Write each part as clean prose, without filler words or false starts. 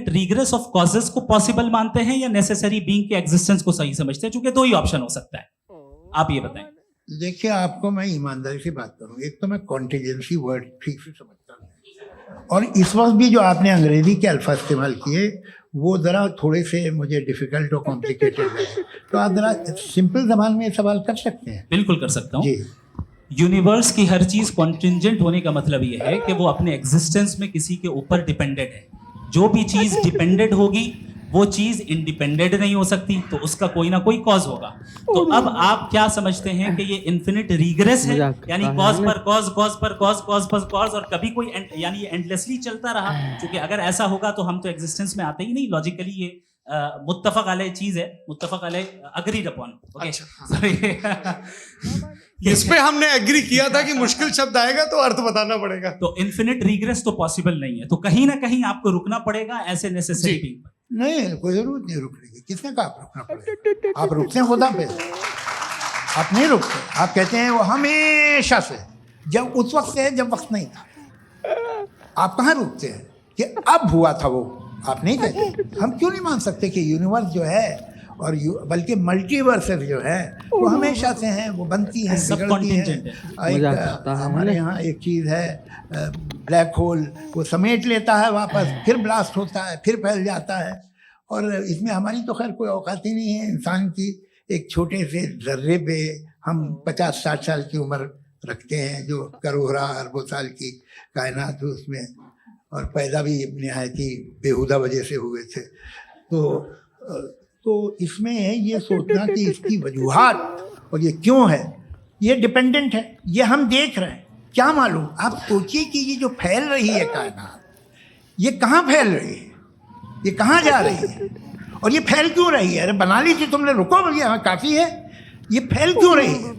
Regret of causes को possible मानते हैं या नेसेसरी बीइंग के एग्जिस्टेंस को सही समझते हैं? क्योंकि दो ही ऑप्शन हो सकता है, आप ये बताएं। देखिए, आपको मैं ईमानदारी से बात करूं, एक तो मैं कॉन्टीजेंसी वर्ड ठीक से समझता हूं, और इस वक्त भी जो आपने अंग्रेजी के अल्फाज इस्तेमाल किए वो ज़रा थोड़े से मुझे डिफिकल्ट और कॉम्प्लिकेटेड है, तो आप ज़रा सिंपल जबान में सवाल कर सकते हैं। बिल्कुल कर सकता हूँ जी। यूनिवर्स की हर चीज कॉन्टिंजेंट होने का मतलब ये है कि वो अपने एग्जिस्टेंस में किसी के ऊपर डिपेंडेंट है। जो भी चीज डिपेंडेंट होगी वो चीज इंडिपेंडेंट नहीं हो सकती, तो उसका कोई ना कोई कॉज होगा। तो अब आप क्या समझते हैं कि ये इन्फिनिट रिग्रेस है, यानी कॉज पर कॉज, कॉज पर कॉज, कॉज पर कॉज, और कभी कोई यानी ये एंडलेसली चलता रहा? क्योंकि अगर ऐसा होगा तो हम तो एग्जिस्टेंस में आते ही नहीं। लॉजिकली ये मुत्तफक अलैह चीज है, मुत्तफक अलैह अग्रीड अपॉन। इस पे हमने एग्री किया था कि मुश्किल शब्द आएगा तो अर्थ बताना पड़ेगा। तो इन्फिनिट रिग्रेस तो पॉसिबल नहीं है, तो कहीं ना कहीं आपको रुकना पड़ेगा ऐसे नेसेसरी बीइंग पर। नहीं, कोई जरूरत नहीं रुकने की। किसने कहा आप रुकना पड़ेगा? आप रुकते हैं खुदा पे, आप नहीं रुकते। आप कहते हैं वो हमेशा से, जब उस वक्त से है जब वक्त नहीं था। आप कहाँ रुकते हैं कि अब हुआ था वो? आप नहीं कहते। हम क्यों नहीं मान सकते कि यूनिवर्स जो है और बल्कि मल्टीवर्सेस जो है वो हमेशा से हैं, वो बनती हैं, बिगड़ती हैं। हमारे यहाँ एक चीज़ है ब्लैक होल, वो समेट लेता है वापस, फिर ब्लास्ट होता है, फिर फैल जाता है। और इसमें हमारी तो खैर कोई औकात ही नहीं है इंसान की। एक छोटे से जर्रे पे हम 50-60 साल की उम्र रखते हैं, जो करोड़ों अरबों साल की कायनात है उसमें, और पैदा भी नहायत ही बेहुदा वजह से हुए थे। तो इसमें ये सोचना कि इसकी वजूहात और ये क्यों है, ये डिपेंडेंट है, ये हम देख रहे हैं। क्या मालूम, आप सोचिए कि ये जो फैल रही है कायनात, ये कहाँ फैल रही है, ये कहाँ जा रही है, और ये फैल क्यों रही है? अरे बना ली थी तुमने, रुको भैया, हाँ काफ़ी है। ये फैल क्यों रही है?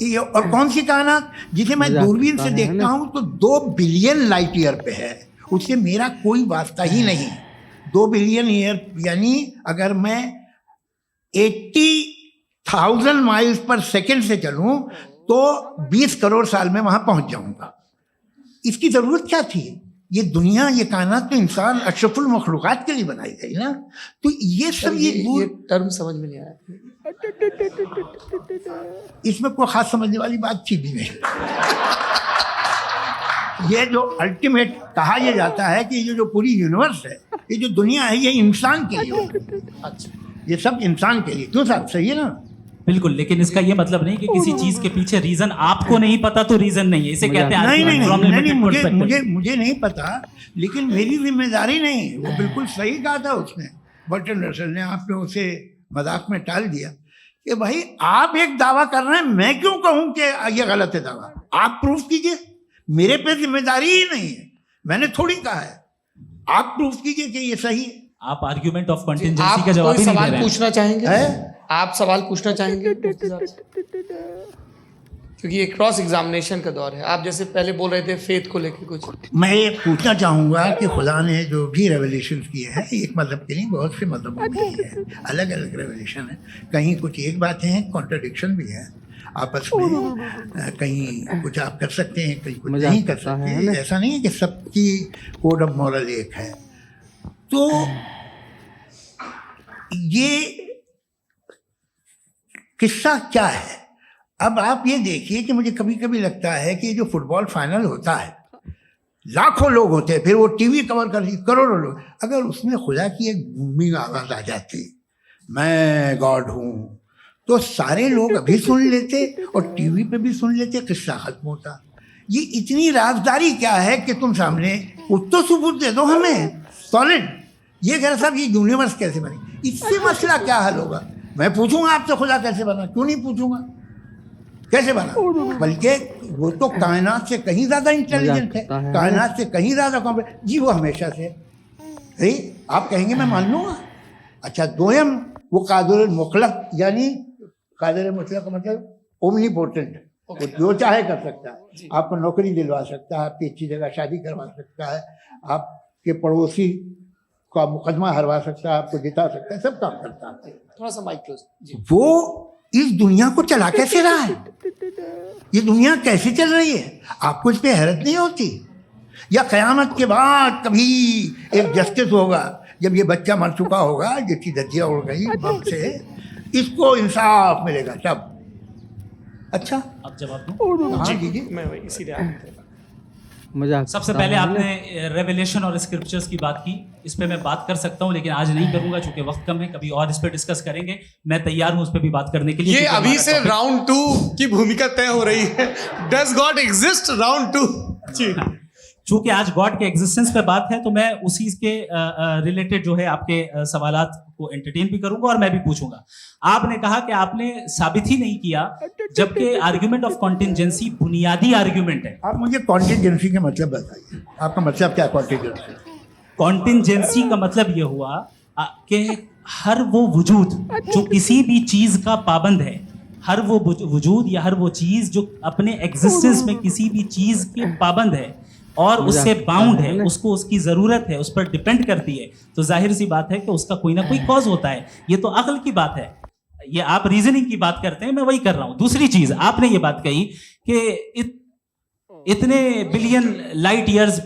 ये और कौन सी कायनात जिसे मैं दूरबीन से देखता हूँ तो 2 बिलियन लाइट ईयर पे है, उससे मेरा कोई वास्ता ही नहीं। 2 बिलियन ईयर यानी अगर मैं 80,000 माइल्स पर सेकेंड से चलूं तो 20 करोड़ साल में वहां पहुंच जाऊंगा। इसकी जरूरत क्या थी? ये दुनिया, ये कायनात तो इंसान अशरफुल मखलूकात के लिए बनाई गई ना। तो ये सब ये टर्म समझ में नहीं आया। इसमें कोई खास समझने वाली बात थी भी नहीं। ये जो अल्टीमेट कहा यह जाता है कि ये जो पूरी यूनिवर्स है, ये जो दुनिया है, ये इंसान के लिए। अच्छा, ये सब इंसान के लिए। क्यों साहब, सही है ना? बिल्कुल, लेकिन इसका ये मतलब नहीं कि किसी चीज के पीछे रीजन आपको नहीं पता तो रीजन नहीं है, इसे कहते हैं नहीं, मुझे नहीं पता, लेकिन मेरी जिम्मेदारी नहीं। वो बिल्कुल सही कहा था उसने, बर्टन रसल ने। आपने उसे मजाक में टाल दिया कि भाई आप एक दावा कर रहे हैं, मैं क्यों कहूं कि ये गलत है दावा? आप प्रूफ कीजिए, मेरे पे जिम्मेदारी ही नहीं है, मैंने थोड़ी कहा है। आप प्रूफ कीजिए कि ये सही है। आप आर्ग्यूमेंट ऑफ कंटिंजेंसी का जवाब ही नहीं दे रहे हैं। पूछना चाहेंगे? आप सवाल पूछना चाहेंगे? क्योंकि ये क्रॉस एग्जामिनेशन का दौर है। आप जैसे पहले बोल रहे थे फेथ को लेकर कुछ, मैं ये पूछना चाहूँगा कि खुदा ने जो भी रेवल्यूशन किए हैं, एक मज़हब के नहीं, बहुत से मज़हबों के लिए हैं, अलग अलग रेवल्यूशन है। कहीं कुछ एक बातें हैं, कॉन्ट्रडिक्शन भी है आपस में। कहीं कुछ आप कर सकते हैं, कहीं कुछ नहीं कर सकते। ऐसा नहीं है कि सबकी कोड ऑफ मॉरल एक है। तो ये किस्सा क्या है? अब आप ये देखिए कि मुझे कभी कभी लगता है कि जो फुटबॉल फाइनल होता है, लाखों लोग होते हैं, फिर वो टीवी कवर कर रही, करोड़ों लोग, अगर उसमें खुदा की एक बूमिंग आवाज आ जाती, मैं गॉड हूँ, तो सारे लोग अभी सुन लेते और टीवी पे भी सुन लेते, किस्सा खत्म होता। ये इतनी राजदारी क्या है कि तुम सामने कुछ तो सबूत दे दो हमें सॉलिड। ये कह रहा साहब ये यूनिवर्स कैसे बनी, इससे मसला क्या हल होगा? मैं पूछूंगा आपसे खुदा कैसे बना? क्यों नहीं पूछूंगा कैसे बना? बल्कि वो तो कायनात से कहीं ज्यादा इंटेलिजेंट है, कायनात से कहीं ज्यादा कॉम्प्लेक्स। जी वो हमेशा से है। आप कहेंगे मैं मान लूंगा। अच्छा, दोयम वो कादिर मुतलक, यानी कादिर मुतलक का मतलब ओमनीपोटेंट, वो जो चाहे कर सकता है। आपको नौकरी दिलवा सकता है, आपकी अच्छी जगह शादी करवा सकता है, आपके पड़ोसी का मुकदमा हरवा सकता है, आपको जिता सकता है, सब काम करता है। थोड़ा सा माइक क्लोज। वो इस दुनिया को चला कैसे रहा है? ये दुनिया कैसे चल रही है? आपको इस पे हैरत नहीं होती? या क़यामत के बाद कभी एक जस्टिस होगा जब ये बच्चा मर चुका होगा, जिसकी धज्जियाँ उड़ गई बम से, इसको इंसाफ मिलेगा तब। अच्छा, अब जवाब दूं? हाँ कीजिए। मैं वही इसीलिए मजाक सबसे पहले आपने रेवलेशन और स्क्रिप्चर्स की बात की, इस पे मैं बात कर सकता हूँ लेकिन आज नहीं करूंगा क्योंकि वक्त कम है, कभी और इस पे डिस्कस करेंगे। मैं तैयार हूँ उस पे भी बात करने के लिए। ये क्योंकि अभी हमारा से topic- राउंड 2 की भूमिका तय हो रही है। Does God exist round 2? जी चूंकि आज गॉड के एग्जिस्टेंस पे बात है तो मैं उसी के रिलेटेड जो है आपके सवालात को एंटरटेन भी करूंगा और मैं भी पूछूंगा। आपने कहा कि आपने साबित ही नहीं किया, जबकि आर्गुमेंट ऑफ कॉन्टिंजेंसी बुनियादी आर्गुमेंट है। आप मुझे कॉन्टिजेंसी का मतलब बताइए, आपका मतलब क्या कॉन्टिजेंसी? कॉन्टिंजेंसी का मतलब यह हुआ कि हर वो वजूद जो किसी भी चीज का पाबंद है, हर वो वजूद या हर वो चीज जो अपने एग्जिस्टेंस में किसी भी चीज के पाबंद है और उससे बाउंड है, उसको उसकी जरूरत है, उस पर डिपेंड करती है, तो जाहिर सी बात है कि उसका कोई ना कोई कॉज होता है। ये तो अक्ल की बात है, ये आप रीजनिंग की बात करते हैं, मैं वही कर रहा हूं। दूसरी चीज आपने ये बात कही कि इतने बिलियन लाइट ईयर्स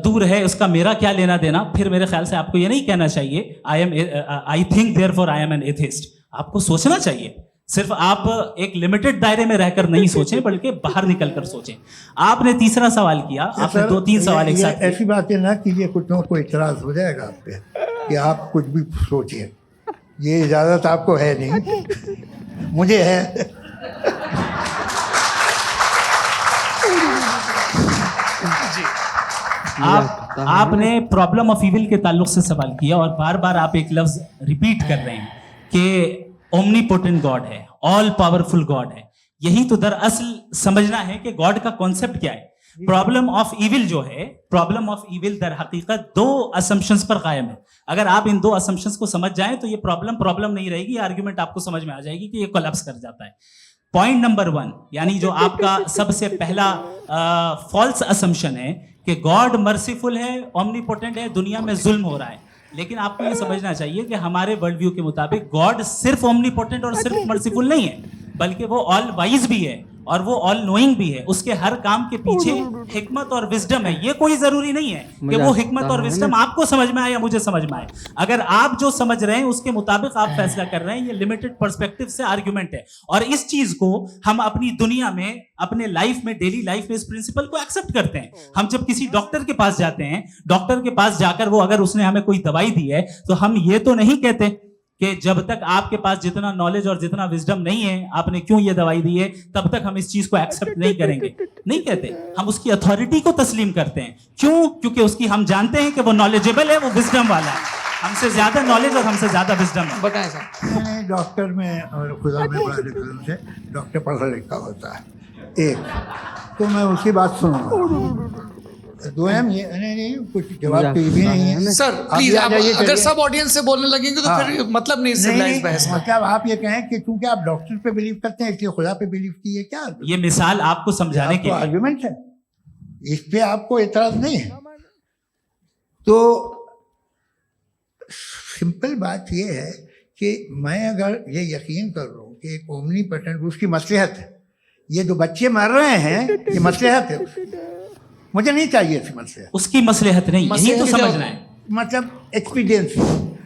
दूर है, उसका मेरा क्या लेना देना। फिर मेरे ख्याल से आपको ये नहीं कहना चाहिए I think therefore I am an atheist. आपको सोचना चाहिए, सिर्फ आप एक लिमिटेड दायरे में रहकर नहीं सोचें बल्कि बाहर निकलकर सोचें। आपने तीसरा सवाल किया, आपने 2-3 सवाल एक साथ किए। ऐसी बातें ना कीजिए, कुछ लोगों को इतराज हो जाएगा आप पे कि आप कुछ भी सोचिए। ये इजाजत आपको है नहीं, मुझे है। आपने प्रॉब्लम ऑफ इविल के ताल्लुक से सवाल किया और बार बार आप एक लफ्ज रिपीट कर रहे हैं कि ओमनीपोटेंट गॉड है, ऑल पावरफुल गॉड है। यही तो दरअसल समझना है कि गॉड का कॉन्सेप्ट क्या है। प्रॉब्लम ऑफ इविल जो है, प्रॉब्लम ऑफ इविल दर हकीकत 2 असम्पशंस पर कायम है। अगर आप इन 2 असम्पशंस को समझ जाएं तो ये प्रॉब्लम नहीं रहेगी, आर्ग्यूमेंट आपको समझ में आ जाएगी कि ये कोलैप्स कर जाता है। पॉइंट नंबर 1, यानी जो आपका सबसे पहला फॉल्स असम्पशन है कि गॉड मर्सीफुल है, ओमनीपोटेंट है, दुनिया में जुल्म हो रहा है। लेकिन आपको ये समझना चाहिए कि हमारे वर्ल्ड व्यू के मुताबिक गॉड सिर्फ ओमनीपोटेंट और सिर्फ मर्सीफुल नहीं है, बल्कि वो ऑल वाइज भी है और वो ऑल नोइंग भी है। उसके हर काम के पीछे हिकमत और विजडम है। ये कोई जरूरी नहीं है कि वो हिकमत और विजडम आपको समझ में आए या मुझे समझ में आए। अगर आप जो समझ रहे हैं उसके मुताबिक आप फैसला कर रहे हैं, ये लिमिटेड पर्सपेक्टिव से आर्गुमेंट है। और इस चीज को हम अपनी दुनिया में, अपने लाइफ में, डेली लाइफ में इस प्रिंसिपल को एक्सेप्ट करते हैं। हम जब किसी डॉक्टर के पास जाते हैं, डॉक्टर के पास जाकर वो अगर उसने हमें कोई दवाई दी है तो हम ये तो नहीं कहते कि जब तक आपके पास जितना नॉलेज और जितना विजडम नहीं है, आपने क्यों ये दवाई दी है, तब तक हम इस चीज को एक्सेप्ट नहीं करेंगे। नहीं कहते, हम उसकी अथॉरिटी को तस्लीम करते हैं। क्यों? क्योंकि उसकी हम जानते हैं कि वो नॉलेजेबल है, वो विजडम वाला है, हमसे ज्यादा नॉलेज और हमसे ज्यादा विजडम है। बताएं साहब। मैंने डॉक्टर में और खुदा में बड़ा लिखा से डॉक्टर पढ़ा लिखा होता है एक, तो मैं उसकी बात सुनूंगा। 2 ये नहीं कुछ जवाब तो ये भी नहीं है। सर प्लीज, आप अगर सब ऑडियंस से बोलने लगेंगे तो फिर मतलब नहीं सिविलाइज्ड बहस का। मतलब आप ये कहें कि क्योंकि आप डॉक्टर पे बिलीव करते हैं इसलिए खुदा पे बिलीव कीजिए, क्या ये मिसाल आपको समझाने के लिए आर्गुमेंट है, इस पे आपको एतराज नहीं है। तो सिंपल बात ये है कि मैं अगर ये यकीन कर रहा हूँ कि एक ओमनीपोटेंट, उसकी मसलहत है, ये जो बच्चे मर रहे हैं ये मसलहत है, मुझे नहीं चाहिए थी मसलहत। उसकी मसलहत नहीं, यही तो समझना है, मतलब एक्सपीरियंस।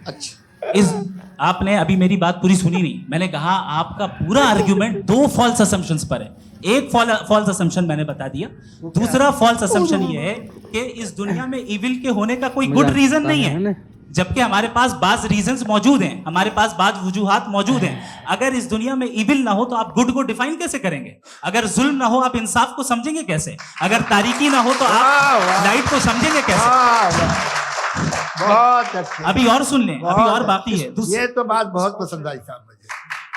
अच्छा, इस आपने अभी मेरी बात पूरी सुनी नहीं। मैंने कहा आपका पूरा आर्ग्यूमेंट 2 फॉल्स असम्पशंस पर है। एक फॉल्स असम्पशन मैंने बता दिया, दूसरा फॉल्स असम्पशन ये है कि इस दुनिया में इविल के होने का कोई गुड रीजन नहीं है, जबकि हमारे पास बाज रीजंस मौजूद हैं, हमारे पास बाज वजूहात मौजूद हैं। अगर इस दुनिया में इविल ना हो तो आप गुड को डिफाइन कैसे करेंगे? अगर जुल्म ना हो आप इंसाफ को समझेंगे कैसे? अगर तारीकी ना हो तो आप लाइट को समझेंगे कैसे? बहुत अच्छा। अभी और सुन लें, अभी और बाकी है। ये तो बात बहुत पसंद आई साहब मुझे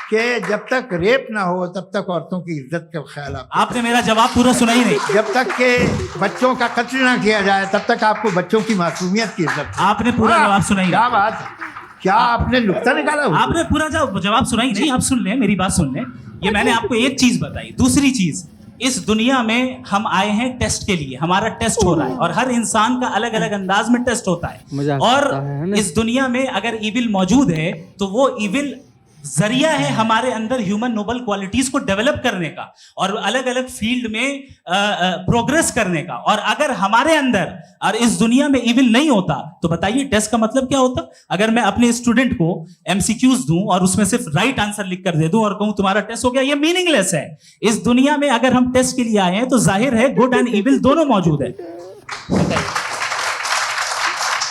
कि जब तक रेप ना हो तब तक औरतों की इज्जत का ख्याल आपने मेरा जवाब पूरा सुना ही नहीं। जब तक के बच्चों का कत्ल ना किया जाए तब तक आपको बच्चों की मासूमियत की इज्जत। आपने पूरा जवाब सुना ही क्या नहीं। बात है? क्या आपने नुक्ता निकाला? आपने पूरा जवाब सुना ही नहीं। आप सुन लें, मेरी बात सुन लें। ये मैंने आपको एक चीज बताई। दूसरी चीज, इस दुनिया में हम आए हैं टेस्ट के लिए, हमारा टेस्ट हो रहा है और हर इंसान का अलग अलग अंदाज में टेस्ट होता है। और इस दुनिया में अगर इविल मौजूद है तो वो इविल जरिया है हमारे अंदर ह्यूमन नोबल क्वालिटीज को डेवलप करने का और अलग अलग फील्ड में प्रोग्रेस करने का। और अगर हमारे अंदर और इस दुनिया में इविल नहीं होता तो बताइए टेस्ट का मतलब क्या होता? अगर मैं अपने स्टूडेंट को एमसीक्यूज दूं और उसमें सिर्फ राइट आंसर लिख कर दे दूं और कहूं तुम्हारा टेस्ट हो गया, ये मीनिंगलेस है। इस दुनिया में अगर हम टेस्ट के लिए आए हैं तो जाहिर है गुड एंड इविल दोनों मौजूद है।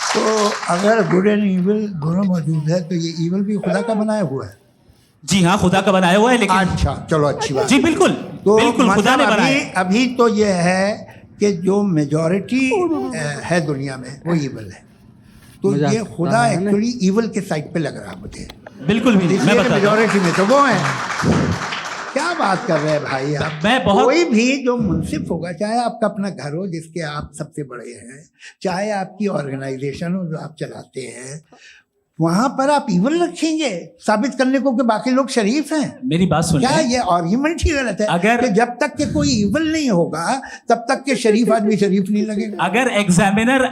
तो अगर गुड एंड इविल दोनों मौजूद है तो ये इविल भी खुदा का बनाया हुआ है। जी हाँ, खुदा का बनाया हुआ है, लेकिन अच्छा चलो अच्छी बात। जी बिल्कुल, तो बिल्कुल खुदा ने मतलब बनाया। अभी तो ये है कि जो मेजॉरिटी है दुनिया में वो इविल है, तो ये खुदा एक्चुअली इविल के साइड पे लग रहा है मुझे। बिल्कुल भी मैं बता रहा मेजॉरिटी में तो वो है। क्या बात कर रहे हैं भाई आप? मैं बहुत कोई भी जो मुंसिफ होगा, चाहे आपका अपना घर हो जिसके आप सबसे बड़े हैं, चाहे आपकी ऑर्गेनाइजेशन हो जो आप चलाते हैं, वहां पर आप इविल रखेंगे साबित करने को कि बाकी लोग शरीफ हैं। मेरी बात सुन क्या ये आर्ग्यूमेंट ही गलत है? अगर- कि जब तक के कोई इविल नहीं होगा तब तक के शरीफ आदमी शरीफ नहीं लगेगा। अगर एग्जामिनर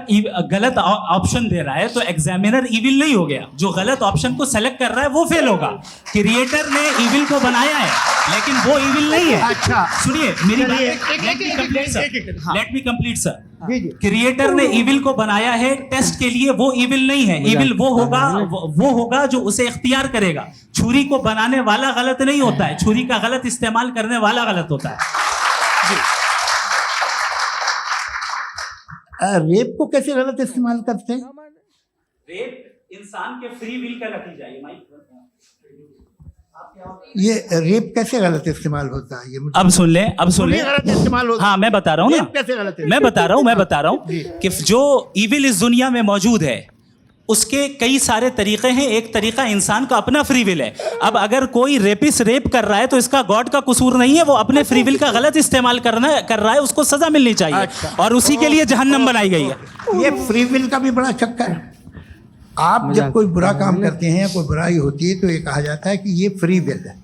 गलत ऑप्शन दे रहा है तो एग्जामिनर इविल नहीं हो गया, जो गलत ऑप्शन को सेलेक्ट कर रहा है वो फेल होगा। क्रिएटर ने इविल को बनाया है लेकिन वो इविल नहीं है। अच्छा सुनिए मेरी बात, चलिए, लेट मी कंप्लीट सर। जी जी। क्रिएटर ने इविल को बनाया है टेस्ट के लिए, वो इविल नहीं है। इविल वो होगा जो उसे इख्तियार करेगा। छुरी को बनाने वाला गलत नहीं होता है, छुरी का गलत इस्तेमाल करने वाला गलत होता है। रेप को कैसे गलत इस्तेमाल करते हैं? रेप इंसान के फ्री विल का नतीजा है। ये रेप कैसे गलत इस्तेमाल होता है? ये मुझे अब सुन ले, अब सुन ले। गलत इस्तेमाल होता है। हाँ मैं बता रहा हूँ रेप कैसे गलत ना, मैं बता रहा हूँ कि जो इविल इस दुनिया में मौजूद है उसके कई सारे तरीके हैं। एक तरीका इंसान का अपना फ्री विल है। अब अगर कोई रेपिस्ट रेप कर रहा है तो इसका गॉड का कसूर नहीं है, वो अपने फ्री विल का गलत इस्तेमाल कर रहा है, उसको सजा मिलनी चाहिए। अच्छा। और उसी के लिए जहन्नम बनाई गई है। ये फ्री विल का भी बड़ा चक्कर है। आप जब कोई बुरा काम करते हैं या कोई बुराई होती है तो ये कहा जाता है कि ये फ्री विल है।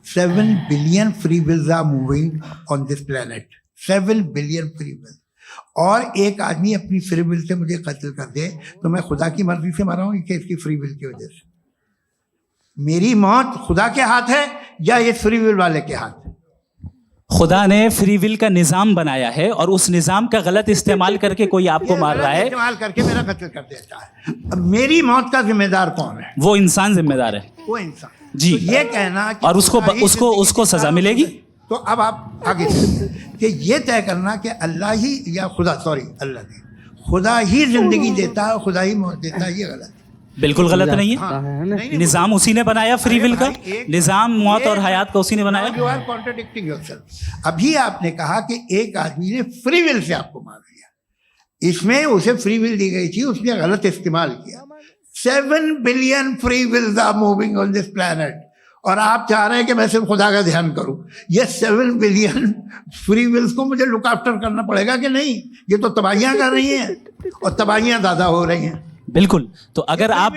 7 billion free wills are moving on this planet. 7 billion free will. और एक आदमी अपनी फ्री विल से मुझे कत्ल कर दे तो मैं खुदा की मर्जी से मारा हूँ कि इसकी फ्री विल की वजह से? मेरी मौत खुदा के हाथ है या ये फ्री विल वाले के हाथ है? खुदा ने फ्री विल का निजाम बनाया है और उस निजाम का गलत इस्तेमाल करके कोई आपको मार रहा है, इस्तेमाल करके मेरा कत्ल कर देता है। अब मेरी मौत का जिम्मेदार कौन है? वो इंसान जिम्मेदार है। वो इंसान। जी। तो ये कहना कि और उसको खुदा ही उसको जिंदगी सजा मिलेगी। तो अब आप आगे चलिए कि ये तय करना कि अल्लाह ही या खुदा, सॉरी अल्लाह नहीं, खुदा ही जिंदगी देता है, खुदा ही मौत देता है, ये गलत है। बिल्कुल गलत नहीं है। हाँ, नहीं, निजाम उसी ने बनाया फ्री विल का। भाई, एक- निजाम मौत और हयात का उसी ने बनाया। You are contradicting yourself। अभी आपने कहा कि एक आदमी ने फ्री विल से आपको मार दिया, इसमें उसे फ्री विल दी गई थी, उसने गलत इस्तेमाल किया। 7 billion free wills are moving on this planet और आप चाह रहे हैं कि मैं सिर्फ खुदा का ध्यान करूं। ये 7 बिलियन फ्री विल्स को मुझे लुक आफ्टर करना पड़ेगा कि नहीं? ये तो तबाहियां कर रही हैं और तबाहियां ज़्यादा हो रही हैं। बिल्कुल। तो अगर आप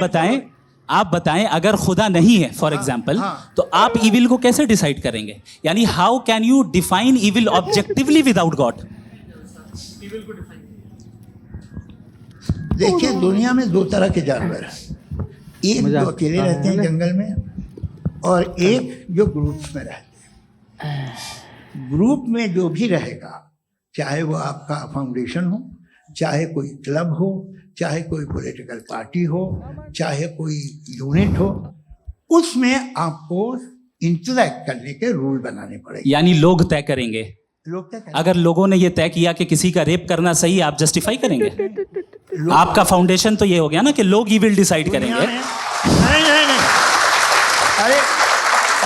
बताएं अगर खुदा नहीं है फॉर एग्जाम्पल, हाँ। तो आप इविल को कैसे डिसाइड करेंगे? यानी how can you define evil objectively without God? देखिए दुनिया में 2 तरह के जानवर हैं। एक जो अकेले रहते हैं जंगल में और एक जो ग्रुप्स में रहते हैं। ग्रुप में जो भी रहेगा, चाहे वो आपका फाउंडेशन हो, चाहे कोई क्लब हो, चाहे कोई पॉलिटिकल पार्टी हो, चाहे कोई यूनिट हो, उसमें आपको इंटरैक्ट करने के रूल बनाने पड़ेंगे। यानी लोग तय करेंगे। लोग क्या करेंगे? अगर लोगों ने ये तय किया कि किसी का रेप करना सही है, आप जस्टिफाई करेंगे? आपका फाउंडेशन तो ये हो गया ना कि लोग ही विल डिसाइड करेंगे। नहीं। अरे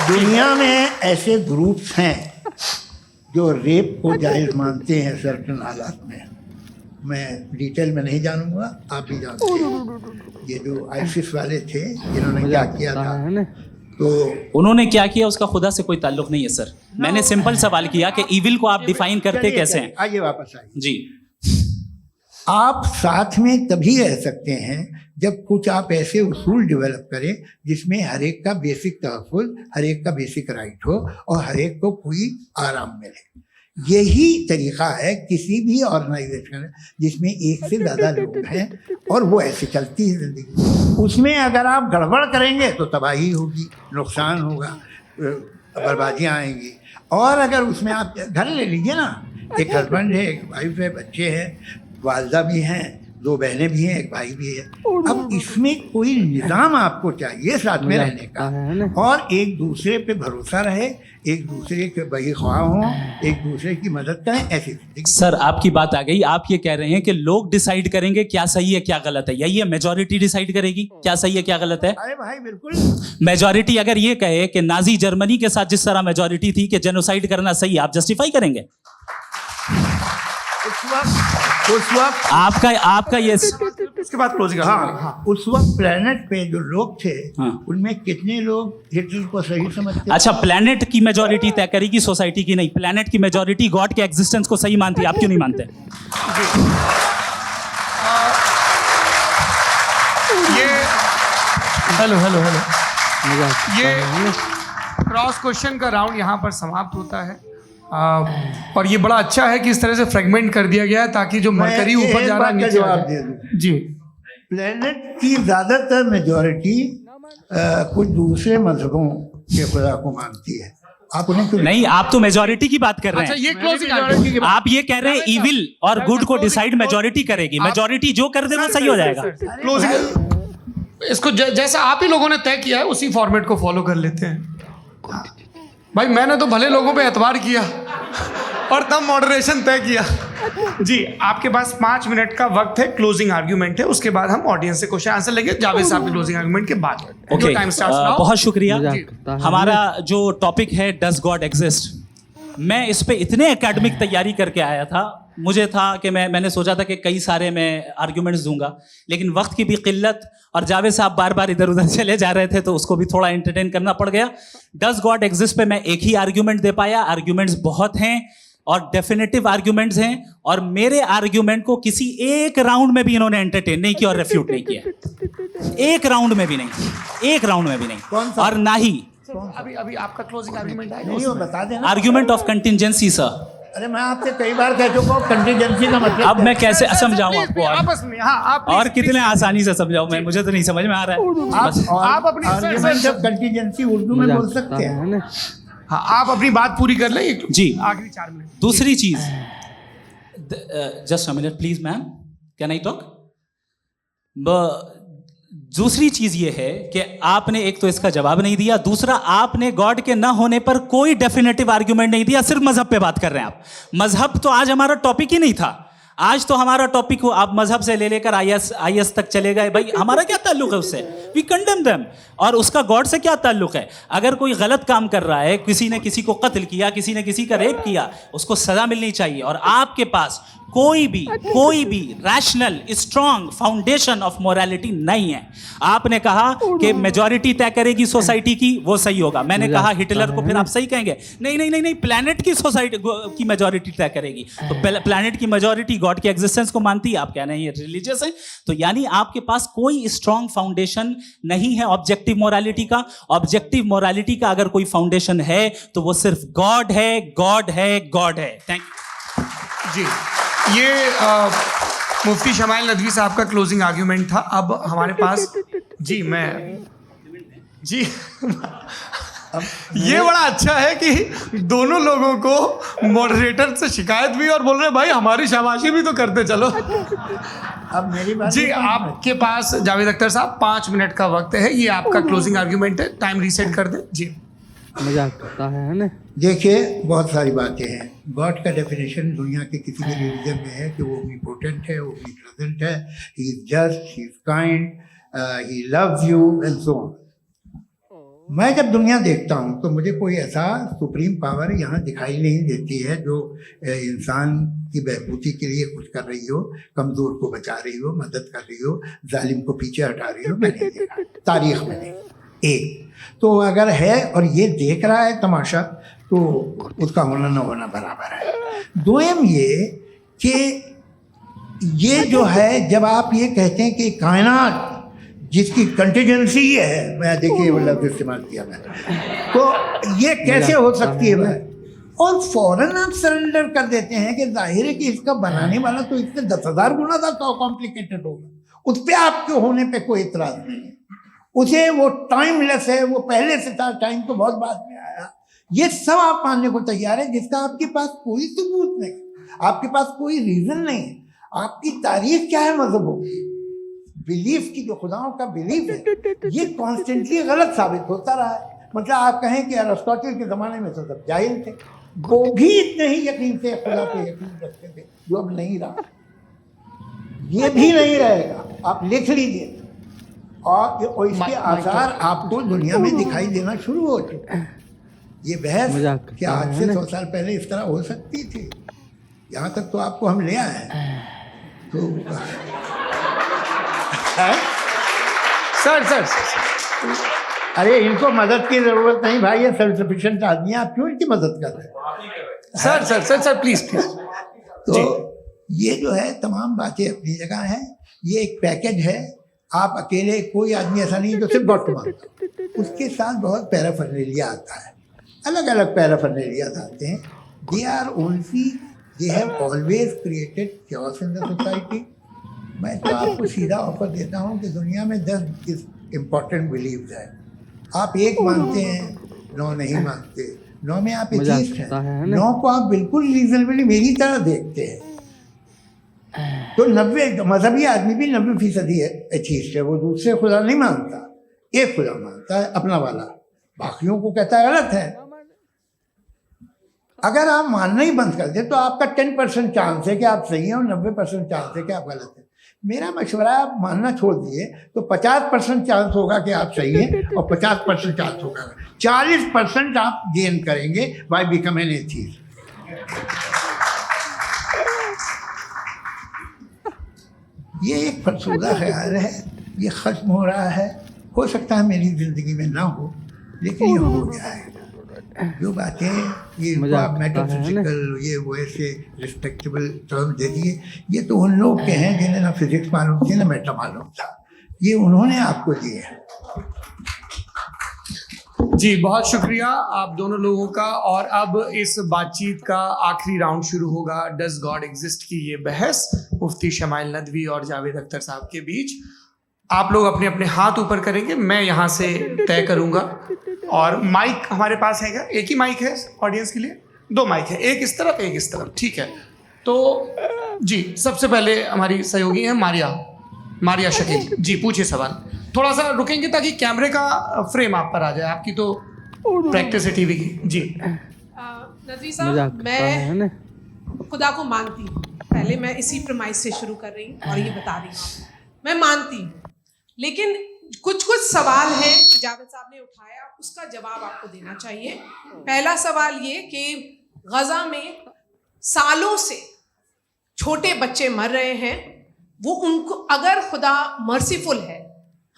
दुनिया में ऐसे ग्रुप्स हैं जो रेप को जायज़ मानते हैं सर्टेन हालात में। मैं डिटेल में नहीं जानूंगा, आप भी जानते हैं। ये जो आईसिस वाले थे जिन्होंने क्या किया था, तो उन्होंने क्या किया उसका खुदा से कोई ताल्लुक नहीं है सर। मैंने सिंपल सवाल किया कि इविल को आप डिफाइन करते कैसे हैं? आइए वापस आइए। जी। आप साथ में तभी रह सकते हैं जब कुछ आप ऐसे उसूल डेवलप करें जिसमें हर एक का बेसिक तहफ़्फ़ुज़, हर एक का बेसिक राइट हो और हर एक को कोई आराम मिले। यही तरीका है किसी भी ऑर्गेनाइजेशन जिसमें एक से ज़्यादा लोग हैं और वो ऐसे चलती है ज़िंदगी। उसमें अगर आप गड़बड़ करेंगे तो तबाही होगी, नुकसान होगा, बर्बादियाँ आएंगी। और अगर उसमें आप घर ले लीजिए ना, एक हस्बैंड है, एक वाइफ है, बच्चे हैं, वालदा भी हैं, 2 बहनें भी हैं, एक भाई भी है। अब इसमें कोई निज़ाम आपको चाहिए साथ में रहने का, और एक दूसरे पे भरोसा रहे, एक दूसरे के बहीख्वाह हों, एक दूसरे की मदद करें, ऐसी जिंदगी। सर आपकी बात आ गई, आप ये कह रहे हैं कि लोग डिसाइड करेंगे क्या सही है क्या गलत है, यही है मेजॉरिटी डिसाइड करेगी क्या सही है क्या गलत है? अरे भाई बिल्कुल। मेजॉरिटी अगर ये कहे कि नाजी जर्मनी के साथ जिस तरह मेजॉरिटी थी कि जेनोसाइड करना सही है, आप जस्टिफाई करेंगे? उस वक्त आपका ये इसके बाद क्लोजिंग। हाँ, उस वक्त प्लेनेट पे जो लोग थे, हाँ। उनमें कितने लोग हिटलर को सही समझते? अच्छा, प्लेनेट की मेजॉरिटी तय करेगी, सोसाइटी की नहीं। प्लेनेट की मेजॉरिटी गॉड के एग्जिस्टेंस को सही मानती है, आप क्यों नहीं मानते? ये हेलो ये क्रॉस क्वेश्चन का राउंड यहाँ पर समाप्त होता है। और ये बड़ा अच्छा है कि इस तरह से फ्रेगमेंट कर दिया गया है ताकि जो मरकरी ऊपर जा रहा है नीचे जवाब दे दूं। जी। प्लेनेट की ज्यादातर मेजॉरिटी कुछ दूसरे मजहबों के खुदा को मानती है। आप उन्हें क्यों नहीं, आप तो मेजॉरिटी की बात कर रहे अच्छा, हैं। ये क्लोजिंग आप ये कह रहे हैं इविल और गुड को डिसाइड मेजॉरिटी करेगी, मेजॉरिटी जो कर दे वो सही हो जाएगा। क्लोजिंग इसको जैसा आप ही लोगों ने तय किया है उसी फॉर्मेट को फॉलो कर लेते हैं। भाई मैंने तो भले लोगों पे एतबार किया और तब मॉडरेशन तय किया। जी, आपके पास 5 मिनट का वक्त है, क्लोजिंग आर्ग्यूमेंट है, उसके बाद हम ऑडियंस से क्वेश्चन आंसर लेंगे जावेद साहब के क्लोजिंग आर्ग्यूमेंट के बाद। Okay, time starts now. बहुत शुक्रिया। हमारा जो टॉपिक है डज गॉड एग्जिस्ट, मैं इस पे इतने एकेडमिक तैयारी करके आया था, मुझे था कि मैंने सोचा था कि कई सारे मैं आर्ग्यूमेंट्स दूंगा, लेकिन वक्त की भी किल्लत और जावेद साहब बार बार इधर उधर चले जा रहे थे तो उसको भी थोड़ा एंटरटेन करना पड़ गया। डज गॉड एग्जिस्ट पे मैं एक ही आर्ग्यूमेंट दे पाया, आर्ग्यूमेंट्स बहुत हैं और डेफिनेटिव आर्ग्यूमेंट्स हैं, और मेरे आर्ग्यूमेंट को किसी एक राउंड में भी इन्होंने एंटरटेन नहीं किया और रेफ्यूट नहीं किया, एक राउंड में भी नहीं, एक राउंड में भी नहीं, और ना ही अभी आपका क्लोजिंग आर्गुमेंट आएगा। नहीं हो बता देना। Argument of contingency sir. अरे मैं आपसे कई बार कह चुका हूँ कंटीजेंसी का मतलब अब मैं कैसे समझाऊं आपको आपस में हाँ आप और कितने आसानी से समझाऊं मैं, मुझे तो नहीं समझ में आ रहा है। आप अपनी आर्ग्यूमेंट ऑफ कंटीजेंसी उर्दू में बोल सकते हैं। हाँ आप अपनी बात पूरी कर लें जी। आखिरी 4 मिनट। दूसरी चीज, just a minute please ma'am, can I talk? दूसरी चीज ये है कि आपने एक तो इसका जवाब नहीं दिया, दूसरा आपने गॉड के ना होने पर कोई डेफिनेटिव आर्ग्यूमेंट नहीं दिया, सिर्फ मजहब पे बात कर रहे हैं आप। मजहब तो आज हमारा टॉपिक ही नहीं था, आज तो हमारा टॉपिक हो, आप मजहब से ले लेकर आईएस तक चले गए। भाई हमारा क्या ताल्लुक है उससे? We condemn them. और उसका गॉड से क्या ताल्लुक है? अगर कोई गलत काम कर रहा है, किसी ने किसी को कत्ल किया, किसी ने किसी का रेप किया, उसको सजा मिलनी चाहिए। और आपके पास कोई भी rational strong foundation of morality नहीं है। आपने कहा कि मेजॉरिटी तय करेगी सोसाइटी की, वो सही होगा। मैंने कहा हिटलर को, फिर आप सही कहेंगे नहीं, प्लैनेट की सोसाइटी की मेजॉरिटी तय करेगी। तो प्लैनेट की मेजॉरिटी गॉड के एग्जिस्टेंस को मानती है, आप कह रहे हैं ये रिलीजियस है। तो यानी आपके पास कोई स्ट्रॉन्ग फाउंडेशन नहीं है ऑब्जेक्टिव मोरालिटी का। ऑब्जेक्टिव मोरालिटी का अगर कोई फाउंडेशन है तो वो सिर्फ गॉड है, गॉड है, गॉड है। थैंक यू जी। ये मुफ्ती शमाइल नदवी साहब का क्लोजिंग आर्ग्यूमेंट था। अब हमारे पास जी ये बड़ा अच्छा है कि दोनों लोगों को मॉडरेटर से शिकायत भी और बोल रहे भाई हमारी शाबाशी भी तो करते चलो। अब मेरी बात जी आपके पास जावेद अख्तर साहब 5 मिनट का वक्त है, ये आपका क्लोजिंग आर्ग्यूमेंट है, टाइम रीसेट कर दें जी। मजाक करता है ना। देखिए बहुत सारी बातें हैं। गॉड का डेफिनेशन दुनिया के किसी भी रिलीजन में है कि वो ओमनीपोटेंट है, वो ओमनीप्रेजेंट है, he is just, he is kind, he loves you and so on. मैं जब दुनिया देखता हूँ तो मुझे कोई ऐसा सुप्रीम पावर यहाँ दिखाई नहीं देती है जो इंसान की बहबूदी के लिए कुछ कर रही हो, कमज़ोर को बचा रही हो, मदद कर रही हो, जालिम को पीछे हटा रही हो। मैं नहीं देखा तारीख में नहीं। एक तो अगर है और ये देख रहा है तमाशा तो उसका होना न होना बराबर है। दोयम ये कि ये जो है जब आप ये कहते हैं कि कायनात जिसकी कंटीजेंसी ये है, मैं देखिए वो लफ्ज़ इस्तेमाल किया मैंने, तो ये कैसे हो सकती है भाई? और फौरन आप सरेंडर कर देते हैं कि जाहिर है कि इसका बनाने वाला तो इससे 10,000 गुना था तो कॉम्प्लिकेटेड होगा, उस पर आपके होने पे कोई इतराज़ नहीं है। उसे वो टाइमलेस है, वो पहले से था, टाइम तो बहुत बाद में आया, ये सब आप मानने को तैयार है, जिसका आपके पास कोई सबूत नहीं, आपके पास कोई रीजन नहीं है। आपकी तारीख क्या है मजहबों की, बिलीफ की, जो खुदाओं का बिलीफ है, ये कॉन्स्टेंटली गलत साबित होता रहा है। मतलब आप कहें कि अरिस्टोटल के ज़माने में तो सब जाहिल थे, वो भी इतने ही यकीन से खुदा पे यकीन रखते थे, जो अब नहीं रहा, ये भी नहीं रहेगा, आप लिख लीजिए। और इसके आसार आपको दुनिया में दिखाई देना शुरू हो चुके हैं। ये बहस मजाक क्या आज से 100 साल पहले इस तरह हो सकती थी? यहाँ तक तो आपको हम ले आए हैं। तो सर अरे इनको मदद की जरूरत नहीं भाई, ये सेल्फ सफिशिएंट आदमी है, आप क्यों इनकी मदद कर रहे हैं? Sir please. तो ये जो है तमाम बातें अपनी जगह हैं, ये एक पैकेज है। आप अकेले, कोई आदमी ऐसा नहीं जो सिर्फ गॉड को मानता, उसके साथ बहुत पैराफर्नेलिया आता है, अलग अलग पैराफर्नेलिया आते हैं। They are only, they have always created chaos in the society. मैं तो आपको सीधा ऑफर देता हूँ कि दुनिया में 10 इम्पोर्टेंट बिलीव्स हैं, आप एक मानते हैं, 9 नहीं मानते, 9 में आप एथीस्ट हैं, 9 को आप बिल्कुल रीजनेबली मेरी तरह देखते हैं। तो 90 मजहबी आदमी भी 90% एथीस्ट है, वो दूसरे खुदा नहीं मानता, एक खुदा मानता है अपना वाला, बाकियों को कहता है गलत है। अगर आप मानना ही बंद कर दे तो आपका 10% चांस है कि आप सही हैं और 90% चांस है कि आप गलत हैं। मेरा मशवरा, आप मानना छोड़ दिए तो 50% चांस होगा कि आप सही हैं और 50% चांस होगा, 40% आप गेन करेंगे बाय बिकम एन एथीस्ट। ये एक फरसुदा ख्याल है, ये ख़त्म हो रहा है, हो सकता है मेरी ज़िंदगी में ना हो, लेकिन ये हो जाएगा। जो बातें ये मेटाफिजिकल, ये वो ऐसे रिस्पेक्टेबल टर्म दे दिए, ये तो उन लोग के हैं जिन्हें ना फिजिक्स मालूम थी ना मेटा मालूम था, ये उन्होंने आपको दिए हैं। जी बहुत शुक्रिया आप दोनों लोगों का। और अब इस बातचीत का आखिरी राउंड शुरू होगा, डज गॉड एग्जिस्ट की ये बहस मुफ्ती शमाइल नदवी और जावेद अख्तर साहब के बीच। आप लोग अपने अपने हाथ ऊपर करेंगे, मैं यहाँ से तय करूँगा। और माइक हमारे पास है क्या? एक ही माइक है ऑडियंस के लिए? 2 माइक है, एक इस तरफ एक इस तरफ, ठीक है। तो जी सबसे पहले हमारी सहयोगी है मारिया शकील जी, पूछिए सवाल। थोड़ा सा रुकेंगे ताकि कैमरे का फ्रेम आप पर आ जाए, आपकी तो प्रैक्टिस है टीवी की। जी नदवी साहब, मैं खुदा को मानती हूँ, पहले मैं इसी प्रमाइस से शुरू कर रही हूँ और ये बता रही हूँ मैं मानती हूँ, लेकिन कुछ सवाल हैं जो जावेद साहब ने उठाया, उसका जवाब आपको देना चाहिए। पहला सवाल ये कि गजा में सालों से छोटे बच्चे मर रहे हैं, वो उनको, अगर खुदा मर्सीफुल है,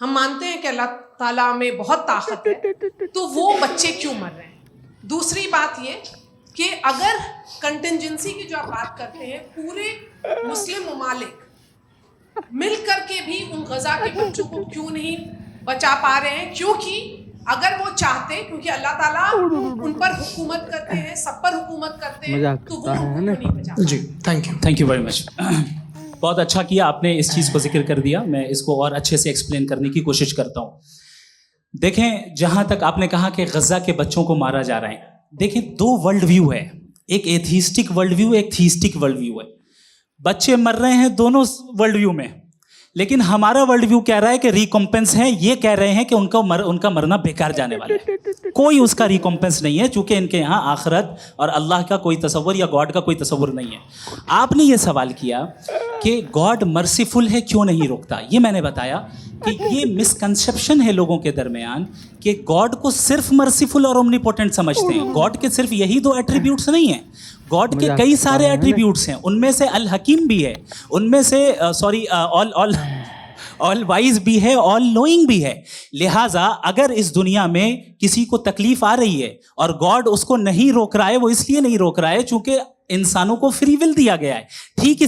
हम मानते हैं कि अल्लाह ताला में बहुत ताकत है, तो वो बच्चे क्यों मर रहे हैं? दूसरी बात ये कि अगर कंटिजेंसी की जो आप बात करते हैं, पूरे मुस्लिम ममालिक मिल करके भी उन गजा के बच्चों को क्यों नहीं बचा पा रहे हैं? क्योंकि अगर वो चाहते, क्योंकि अल्लाह ताला उन पर हुकूमत करते हैं, सब पर हुकूमत करते हैं, तो वो उनको नहीं बचा। जी थैंक यू वेरी मच। बहुत अच्छा किया आपने इस चीज़ को जिक्र कर दिया, मैं इसको और अच्छे से एक्सप्लेन करने की कोशिश करता हूँ। देखें, जहाँ तक आपने कहा कि गजा के बच्चों को मारा जा रहा है, देखें 2 वर्ल्ड व्यू है, एक एथीस्टिक वर्ल्ड व्यू, एक थीस्टिक वर्ल्ड व्यू है। बच्चे मर रहे हैं दोनों वर्ल्ड व्यू में, लेकिन हमारा वर्ल्ड व्यू कह रहा है कि रिकॉम्पेंस है, ये कह रहे हैं कि उनका मरना बेकार जाने वाला है, कोई उसका रिकॉम्पेंस नहीं है, चूंकि इनके यहाँ आखिरत और अल्लाह का कोई तसव्वुर या गॉड का कोई तसव्वुर नहीं है। आपने ये सवाल किया कि गॉड मर्सीफुल है, क्यों नहीं रोकता? ये मैंने बताया कि ये मिसकंसेप्शन है लोगों के दरमियान कि गॉड को सिर्फ मर्सीफुल और ओमनीपोटेंट समझते हैं। गॉड के सिर्फ यही 2 एट्रीब्यूट्स नहीं हैं, गॉड के कई सारे एट्रीब्यूट्स हैं, उनमें से अल हकीम भी है, उनमें से ऑल वाइज भी है, ऑल नोइंग भी है। लिहाजा अगर इस दुनिया में किसी को तकलीफ आ रही है और गॉड उसको नहीं रोक रहा है, वो इसलिए नहीं रोक रहा है चूंकि इंसानों को फ्री विल दिया गया है। ठीक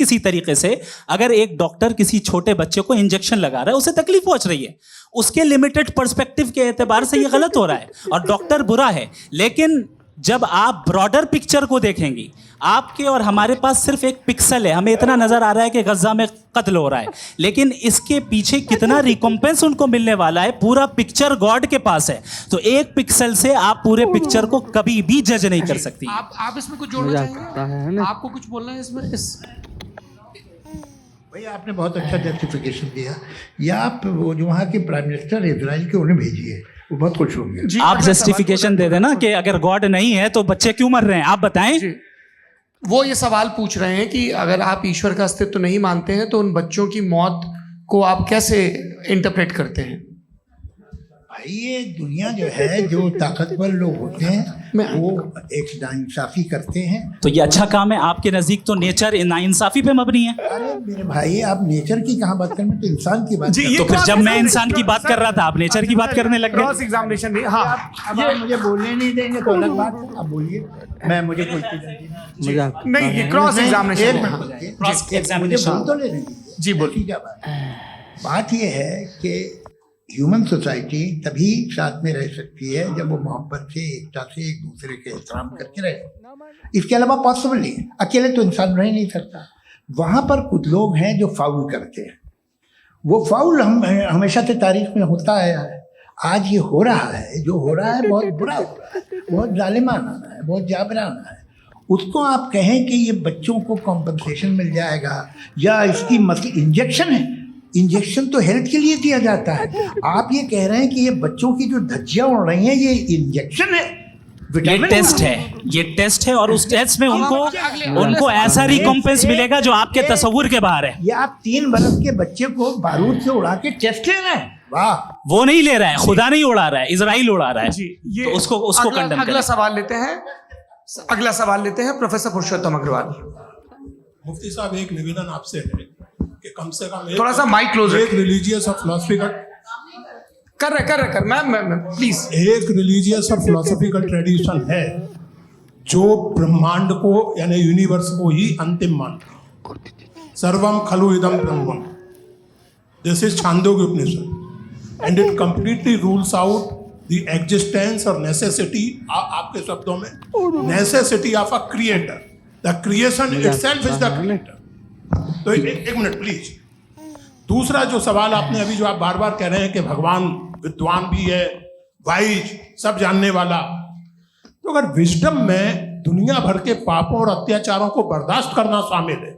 इसी तरीके से अगर एक डॉक्टर किसी छोटे बच्चे को इंजेक्शन लगा रहा है, उसे तकलीफ पहुंच रही है, उसके लिमिटेड पर्सपेक्टिव के एतबार से ये गलत हो रहा है और डॉक्टर बुरा है, लेकिन जब आप ब्रॉडर पिक्चर को देखेंगी, आपके और हमारे पास सिर्फ एक पिक्सल है, हमें इतना नजर आ रहा है कि गजा में कत्ल हो रहा है, लेकिन इसके पीछे कितना रिकॉम्पेंस उनको मिलने वाला है, पूरा पिक्चर गॉड के पास है। तो एक पिक्सल से आप पूरे पिक्चर को कभी भी जज नहीं कर सकती। आप इसमें कुछ जोड़ना मजाक करता है चाहेंगे? ना? आपको कुछ बोलना है इसमें? भैया आपने बहुत अच्छा जस्टिफिकेशन दिया। या आप वो जो वहाँ के प्राइम मिनिस्टर इजराइल के उन्हें भेजिए, वो बहुत खुश होंगे। जी, आप अपना जस्टिफिकेशन दे देना कि अगर गॉड नहीं है तो बच्चे क्यों मर रहे हैं, आप बताएं। जी। वो ये सवाल पूछ रहे हैं कि अगर आप ईश्वर का अस्तित्व नहीं मानते हैं तो उन बच्चों की मौत को आप कैसे इंटरप्रेट करते हैं? भाई ये दुनिया जो है, जो ताकतवर लोग होते हैं वो एक नाइंसाफी करते हैं। तो ये अच्छा काम है आपके नजदीक, तो नेचर नाइंसाफी पे मबनी है। अरे मेरे भाई, आप नेचर की कहाँ बात कर रहे हैं, तो इंसान की बात जी, कर ये तो फिर क्रॉस जब मैं एग्जामिनेशन- इंसान की बात कर रहा था, आप नेचर की बात करने लग गए। क्रॉस एग्जामिनेशन नहीं, हाँ अब आप मुझे बोलने नहीं देंगे तो अलग बात है। आप बोलिए, मैं मुझे कोई चीज़ नहीं। मजाक करता नहीं, ये है। क्रॉस एक एग्जामिनेशन मिनट है। रुकिए। क्रॉस मुझे एग्जामिनेशन। बोल तो लेने दीजिए। जी, बोलिए। ठीक है। बात ये है कि ह्यूमन सोसाइटी तभी साथ में रह सकती है जब वो मोहब्बत से, एकता से, एक दूसरे के एहतराम करके रहे। इसके अलावा पॉसिबल नहीं है, अकेले तो इंसान रह नहीं सकता। वहाँ पर कुछ लोग हैं जो फाउल करते हैं। वो फाउल हम हमेशा से तारीख में होता आया है। आज ये हो रहा है, जो हो रहा है बहुत बुरा हो रहा है, बहुत जालिमाना है, बहुत जाबराना है। उसको आप कहें कि ये बच्चों को कॉम्पनसेशन मिल जाएगा या इसकी इंजेक्शन है, इंजेक्शन तो हेल्थ के लिए दिया जाता है। आप ये कह रहे हैं कि ये बच्चों की जो धज्जियां उड़ रही हैं ये इंजेक्शन है, ये विटामिन टेस्ट है, ये टेस्ट है, और उस टेस्ट में उनको ऐसा रिकॉम्पेंस मिलेगा जो आपके तस्वुर के बाहर है। ये आप 3 बरस के बच्चे को बारूद से उड़ा के टेस्ट ले रहे हैं। वाह, वो नहीं ले रहा है, खुदा नहीं उड़ा रहा है, इजराइल उड़ा रहा है। जी, ये तो उसको कंडेम अगला करें। सवाल लेते हैं। अगला सवाल लेते हैं प्रोफेसर पुरुषोत्तम अग्रवाल। मुफ्ती साहब, एक निवेदन आपसे है कि कम से कम थोड़ा सा माइक क्लोज एक रिलीजियस और फिलोसफिकल कर मैं प्लीज। एक रिलीजियस और फिलोसफिकल ट्रेडिशन है जो ब्रह्मांड को यानी यूनिवर्स को ही अंतिम मानता है। सर्वम खलु इदम ब्रह्मम, this is Chhandogya Upanishad, and it completely rules out the existence और नेसेसिटी, आपके शब्दों में necessity of a creator. The creation itself is the creator. तो एक मिनट प्लीज। दूसरा जो सवाल आपने अभी, जो आप बार बार कह रहे हैं कि भगवान विद्वान भी है, वाइज, सब जानने वाला, तो अगर विजडम में दुनिया भर के पापों और अत्याचारों को बर्दाश्त करना शामिल है,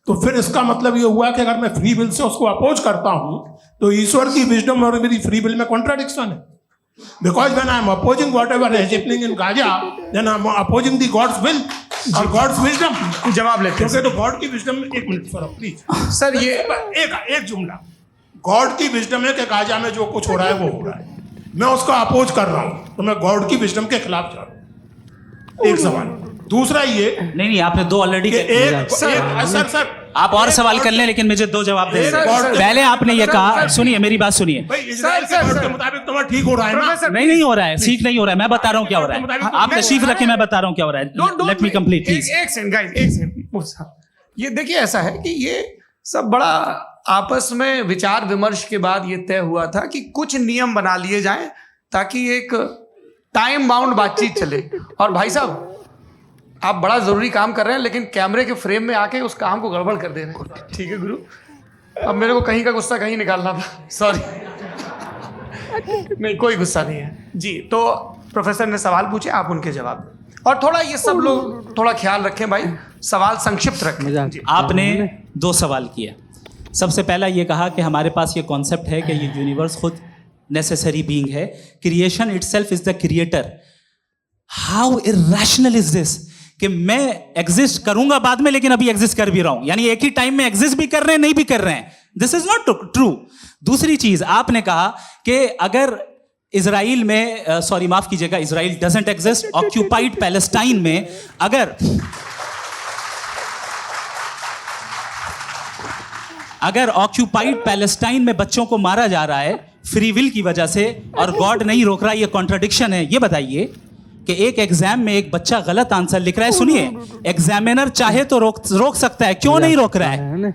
तो फिर इसका मतलब ये हुआ कि अगर मैं फ्री विल से उसको अपोज करता हूं तो ईश्वर की विजडम और मेरी फ्री विल में कॉन्ट्राडिक्शन है। Because when I am opposing whatever is happening in Gaza, then I am opposing the God's will और God's wisdom। जवाब लेते हैं क्योंकि तो गॉड की विजडम में, एक मिनट सर प्लीज सर। ये एक जुमला, गॉड की विजडम है कि गाजा में जो कुछ हो रहा है वो हो रहा है, मैं उसको अपोज कर रहा हूं, तो मैं गॉड की विजडम के खिलाफ जा रहा हूं। एक सवाल। दूसरा ये नहीं, आपने 2 ऑलरेडी। सर आप और सवाल कर लें, लेकिन मुझे 2 जवाब दे सर, दें। सर, पहले आपने ये सर, कहा, सर, सुनिए मेरी बात सुनिए। भाई इजराइल के गॉड के मुताबिक तुम्हारा ठीक हो रहा है ना? नहीं हो रहा है, ठीक नहीं हो रहा है। मैं बता रहा हूँ क्या हो रहा है, आप तशरीफ रखें, मैं बता रहा हूँ क्या हो रहा है। Let me complete please. एक सेकंड गाइस, एक सेकंड। ये देखिए, ऐसा है कि ये सब बड़ा आपस में विचार विमर्श के बाद ये तय हुआ था कि कुछ नियम बना लिए जाएं ताकि एक टाइम बाउंड बातचीत चले। और भाई साहब, आप बड़ा जरूरी काम कर रहे हैं लेकिन कैमरे के फ्रेम में आके उस काम को गड़बड़ कर दे रहे हैं। ठीक है गुरु, अब मेरे को कहीं का गुस्सा कहीं निकालना था, सॉरी। नहीं, कोई गुस्सा नहीं है जी। तो प्रोफेसर ने सवाल पूछे, आप उनके जवाब दें। और थोड़ा ये सब लोग थोड़ा ख्याल रखें भाई, सवाल संक्षिप्त रखें। मजाक जी। आपने 2 सवाल किए। सबसे पहला ये कहा कि हमारे पास ये कॉन्सेप्ट है कि ये यूनिवर्स खुद नेसेसरी बीइंग है, creation itself is the creator. How irrational is this कि मैं एग्जिस्ट करूंगा बाद में, लेकिन अभी एग्जिस्ट कर भी रहा हूं, यानी एक ही टाइम में एग्जिस्ट भी कर रहे हैं, नहीं भी कर रहे हैं। This is not true. दूसरी चीज आपने कहा कि अगर इजराइल में, सॉरी माफ कीजिएगा, Israel doesn't exist, occupied Palestine में अगर ऑक्यूपाइड पैलेस्टाइन में बच्चों को मारा जा रहा है फ्री विल की वजह से और गॉड नहीं रोक रहा, ये कॉन्ट्रडिक्शन है। ये बताइए कि एक एग्जाम में एक बच्चा गलत आंसर लिख रहा है, सुनिए, एग्जामिनर चाहे तो रोक सकता है, क्यों नहीं रोक रहा है?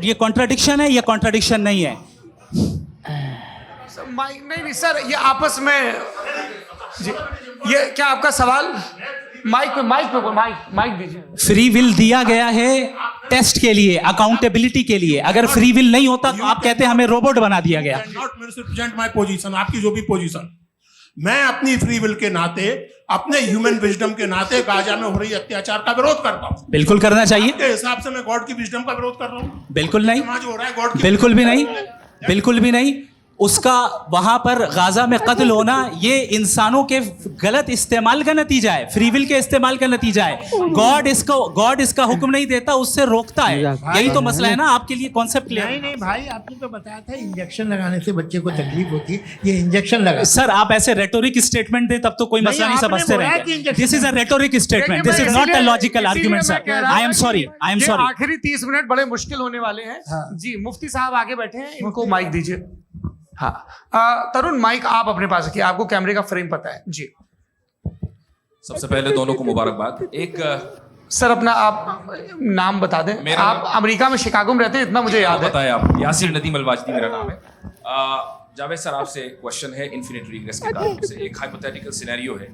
ये कॉन्ट्रडिक्शन है, ये कॉन्ट्रडिक्शन नहीं है। नहीं सर, ये आपस में जी ये क्या आपका सवाल? माइक दीजिए। फ्री विल दिया गया है टेस्ट के लिए, अकाउंटेबिलिटी के लिए। अगर फ्री विल नहीं होता तो आप कहते हैं हमें रोबोट बना दिया गया। नॉट मिसरिप्रेजेंट माय पोजीशन, आपकी जो भी पोजीशन, मैं अपनी फ्री विल के नाते, अपने ह्यूमन विजडम के नाते गाजा में हो रही अत्याचार का विरोध करता हूं। बिल्कुल करना चाहिए। के हिसाब से मैं गॉड की विजडम का विरोध कर रहा हूं। बिल्कुल नहीं, समाज हो रहा है गॉड की, बिल्कुल भी नहीं, बिल्कुल भी नहीं। उसका वहां पर गाजा में कत्ल होना ये इंसानों के गलत इस्तेमाल का नतीजा है, फ्री विल के इस्तेमाल का नतीजा है। गॉड इसका हुक्म नहीं देता, उससे रोकता है। यही तो मसला है ना। आपके लिए कॉन्सेप्ट क्लियर? नहीं भाई, आपने तो बताया था इंजेक्शन लगाने से बच्चे को तकलीफ होती है, ये इंजेक्शन लगा। सर आप ऐसे रेटोरिक स्टेटमेंट दे तब तो कोई मसला नहीं समझते रहेंगे। This is a rhetoric statement, this is not a logical argument sir. I am sorry, I am sorry. आखिरी 30 मिनट बड़े मुश्किल होने वाले हैं। जी मुफ्ती साहब आगे बैठे हैं, इनको माइक दीजिए। हाँ तरुण, माइक आप अपने पास रखिए, आपको कैमरे का फ्रेम पता है जी। सबसे पहले दोनों को मुबारकबाद। एक सर अपना आप नाम बता दें। आप अमेरिका में शिकागो में रहते हैं, इतना मुझे याद है। बताया आप, यासिर नदीम अलवाजदी मेरा नाम है। जावेद सर आपसे एक क्वेश्चन है इन्फिनिट रिग्रेस के ताल्लुक से। एक हाइपोथेटिकल सिनेरियो है,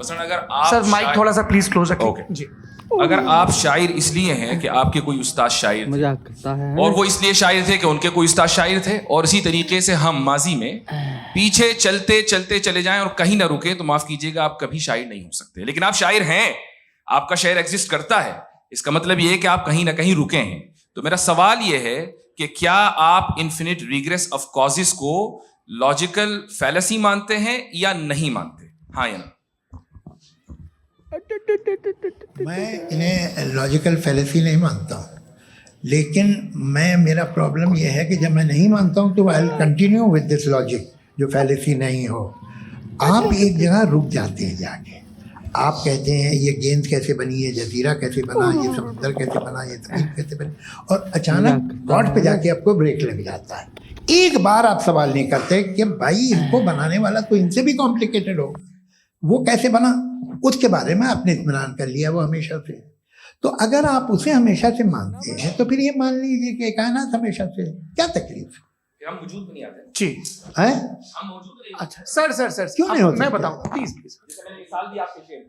मसलन अगर आप सर माइक थोड़ा सा प्लीज क्लोज रखिए। ओके जी। अगर आप शायर इसलिए हैं कि आपके कोई उस्ताद शायर थे, मजाक करता है और वो इसलिए शायर थे कि उनके कोई उस्ताद शायर थे, और इसी तरीके से हम माजी में पीछे चलते चलते चले जाएं और कहीं ना रुके, तो माफ कीजिएगा आप कभी शायर नहीं हो सकते। लेकिन आप शायर हैं, आपका शायर एग्जिस्ट करता है, इसका मतलब ये है कि आप कहीं ना कहीं रुके हैं। तो मेरा सवाल ये है कि क्या आप इन्फिनिट रिग्रेस ऑफ कॉजेस को लॉजिकल फैलेसी मानते हैं या नहीं मानते? हाँ या ना? मैं इन्हें लॉजिकल फैलेसी नहीं मानता हूँ, लेकिन मेरा प्रॉब्लम यह है कि जब मैं नहीं मानता हूँ तो I will continue with this logic जो फैलेसी नहीं हो। आप एक जगह रुक जाते हैं जाके, आप कहते हैं ये गेंद कैसे बनी, ये जजीरा कैसे बना, ये समुद्र कैसे बना, ये ज़मीन कैसे बनी, और अचानक गॉड पे जाके आपको ब्रेक लग जाता है। एक बार आप सवाल नहीं करते कि भाई इनको बनाने वाला तो इनसे भी कॉम्प्लिकेटेड हो, वो कैसे बना, उसके बारे में आपने इत्मीनान कर लिया वो हमेशा से। तो अगर आप उसे हमेशा से मानते हैं तो फिर ये मान लीजिए कि कायनात हमेशा से, क्या तकलीफ हम वजूद में नहीं आते जी है? हम मौजूद नहीं। अच्छा सर क्यों नहीं होता? मैं बताऊं प्लीज। जैसे मैंने मिसाल दी आपके शेर,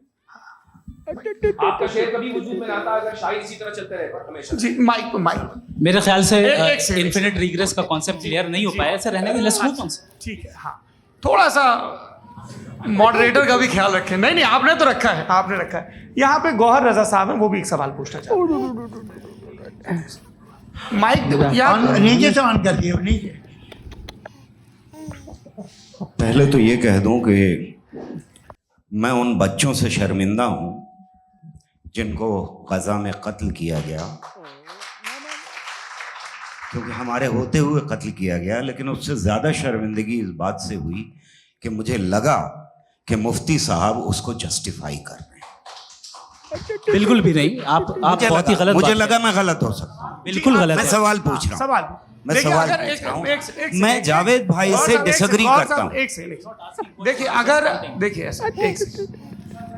आपका शेर कभी वजूद में ना आता अगर शायर इसी तरह चलते रहे हमेशा। जी माइक मेरे ख्याल से एक सेकंड। इन्फिनिट रिग्रेस का कॉन्सेप्ट क्लियर नहीं हो पाया। ऐसे रहने के लेट्स मूव ऑन। ठीक है। हाँ थोड़ा सा मॉडरेटर का भी ख्याल रखें। नहीं आपने तो रखा है, आपने रखा है। यहाँ पे गौहर रजा साहब हैं, वो भी एक सवाल पूछना चाहते हैं। माइक नीचे से ऑन कर दिए नीचे। पहले तो ये कह दूं कि मैं उन बच्चों से शर्मिंदा हूं जिनको गजा में कत्ल किया गया, क्योंकि हमारे होते हुए कत्ल किया गया। लेकिन उससे ज़्यादा शर्मिंदगी इस बात से हुई कि मुझे लगा कि मुफ्ती साहब उसको जस्टिफाई कर रहे हैं। बिल्कुल भी नहीं। आप बहुत ही गलत, मुझे लगा मैं गलत हो सकता हूं। बिल्कुल गलत मैं है। सवाल पूछ रहा हूं। सवाल मैं देखिए, सवाल अगर पूछ रहा हूं। एक मैं जावेद भाई से डिसएग्री करता हूं। एक सेकंड देखिए, अगर देखिए ऐसा एक सेकंड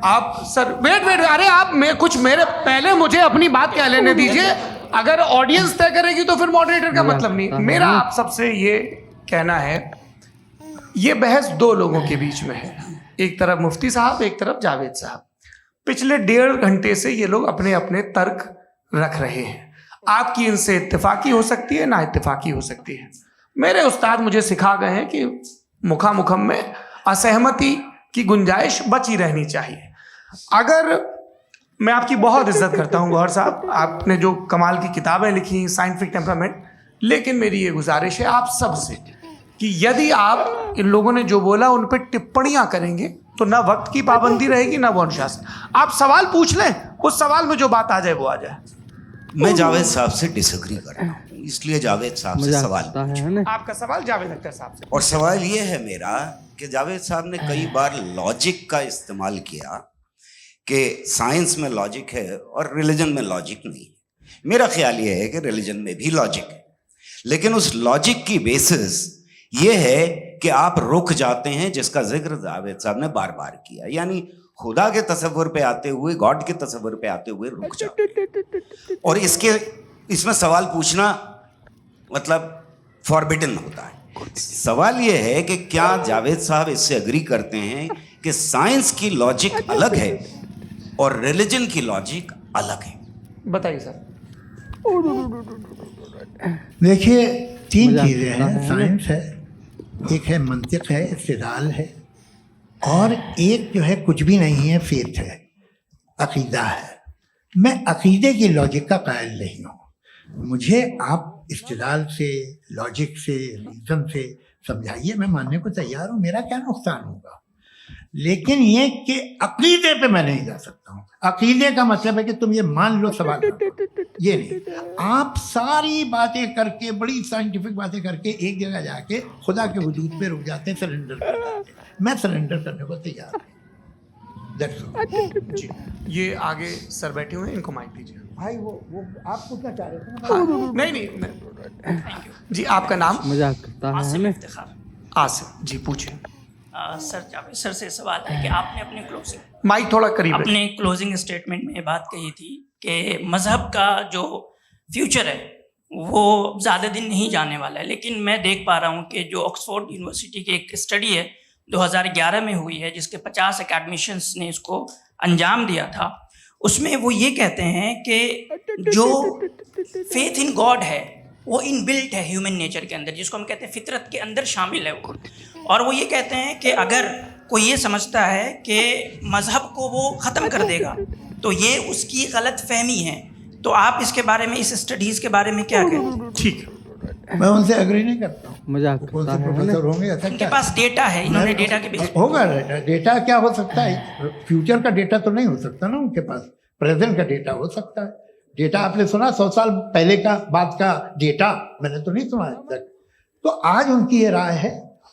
आप सर वेट अरे आप कुछ मेरे पहले मुझे अपनी बात कह लेने दीजिए। अगर ऑडियंस तय करेगी तो फिर मॉडरेटर का मतलब नहीं। मेरा आप सबसे ये कहना है, ये बहस दो लोगों के बीच में है, एक तरफ मुफ्ती साहब, एक तरफ जावेद साहब। पिछले 1.5 घंटे से ये लोग अपने अपने तर्क रख रहे हैं। आपकी इनसे इत्तेफाकी हो सकती है, ना इत्तेफाकी हो सकती है। मेरे उस्ताद मुझे सिखा गए हैं कि मुखामुखम में असहमति की गुंजाइश बची रहनी चाहिए। अगर मैं आपकी बहुत इज्जत करता हूँ गौहर साहब, आपने जो कमाल की किताबें लिखी, साइंटिफिक टेम्परामेंट, लेकिन मेरी ये गुजारिश है आप सबसे कि यदि आप इन लोगों ने जो बोला उन पर टिप्पणियां करेंगे तो ना वक्त की पाबंदी रहेगी ना वो अनुशासन। आप सवाल पूछ लें, उस सवाल में जो बात आ जाए वो आ जाए। मैं जावेद साहब से डिसएग्री करता हूं, इसलिए जावेद साहब से सवाल पूछा। आपका सवाल जावेद अख्तर साहब से। और सवाल ये है मेरा कि जावेद साहब ने कई बार लॉजिक का इस्तेमाल किया कि साइंस में लॉजिक है और रिलीजन में लॉजिक नहीं है। मेरा ख्याल ये है कि रिलीजन में भी लॉजिक है, लेकिन उस लॉजिक की बेसिस ये है कि आप रुक जाते हैं, जिसका जिक्र जावेद साहब ने बार बार किया। यानी खुदा के तसव्वुर पे आते हुए, गॉड के तसव्वुर पे आते हुए रुक जाते हैं। और इसमें सवाल पूछना मतलब फॉरबिडन होता है। सवाल ये है कि क्या जावेद साहब इससे एग्री करते हैं कि साइंस की लॉजिक अलग है और रिलीजन की लॉजिक अलग है। बताइए सर। देखिए, तीन मजाक चीज़ें करता हैं, है। साइंस है, एक है मंतिक है, इस्तिदलाल है, और एक जो है कुछ भी नहीं है, फेथ है, अकीदा है। मैं अकीदे की लॉजिक का कायल नहीं हूँ। मुझे आप इस्तिदलाल से, लॉजिक से, रीज़न से समझाइए, मैं मानने को तैयार हूँ, मेरा क्या नुकसान होगा। लेकिन ये कि अकीदे पे मैं नहीं जा सकता हूँ। अकीदे का मतलब है कि तुम ये मान लो, सवाल ना करो, ये नहीं। आप सारी बातें करके, बड़ी साइंटिफिक बातें करके एक जगह जाके खुदा के वजूद पे रुक जाते हैं, सरेंडर कर जाते हैं। मैं सरेंडर करने को तैयार हूँ। That's all। जी, ये आगे सर बैठे हुए हैं, इनको माइक दीजिए। भाई वो आप पूछना चाह रहे थे ना? हाँ, नहीं, जी आपका नाम? मजाक करता है ना? आसिफ जी, पूछिए। सर जावेद सर से सवाल है कि आपने अपने क्लोजिंग माइक थोड़ा करीब रखिए। अपने क्लोजिंग स्टेटमेंट में ये बात कही थी कि मज़हब का जो फ्यूचर है वो ज़्यादा दिन नहीं जाने वाला है, लेकिन मैं देख पा रहा हूँ कि जो ऑक्सफोर्ड यूनिवर्सिटी की एक स्टडी है 2011 में हुई है, जिसके 50 एकेडमिशियंस ने इसको अंजाम दिया था, उसमें वो ये कहते हैं कि जो फेथ इन गॉड है वो इनबिल्ट है ह्यूमन नेचर के अंदर, जिसको हम कहते हैं फितरत के अंदर शामिल है वो। और वो ये कहते हैं कि अगर कोई ये समझता है कि मज़हब को वो ख़त्म कर देगा तो ये उसकी गलत फहमी है। तो आप इसके बारे में, इस स्टडीज़ के बारे में क्या कहते हैं? ठीक, मैं उनसे एग्री नहीं करता हूँ। मजाक कौन करता से है प्रोफेसर ना? होंगे ऐसा उनके क्या? पास डेटा है, इन्होंने डेटा के बेस होगा। डेटा क्या हो सकता है? फ्यूचर का डेटा तो नहीं हो सकता ना उनके पास, प्रेजेंट का डेटा हो सकता है। डेटा आपने सुना 100 साल पहले का बाद का डेटा? मैंने तो नहीं सुना आज तक। तो आज उनकी ये राय है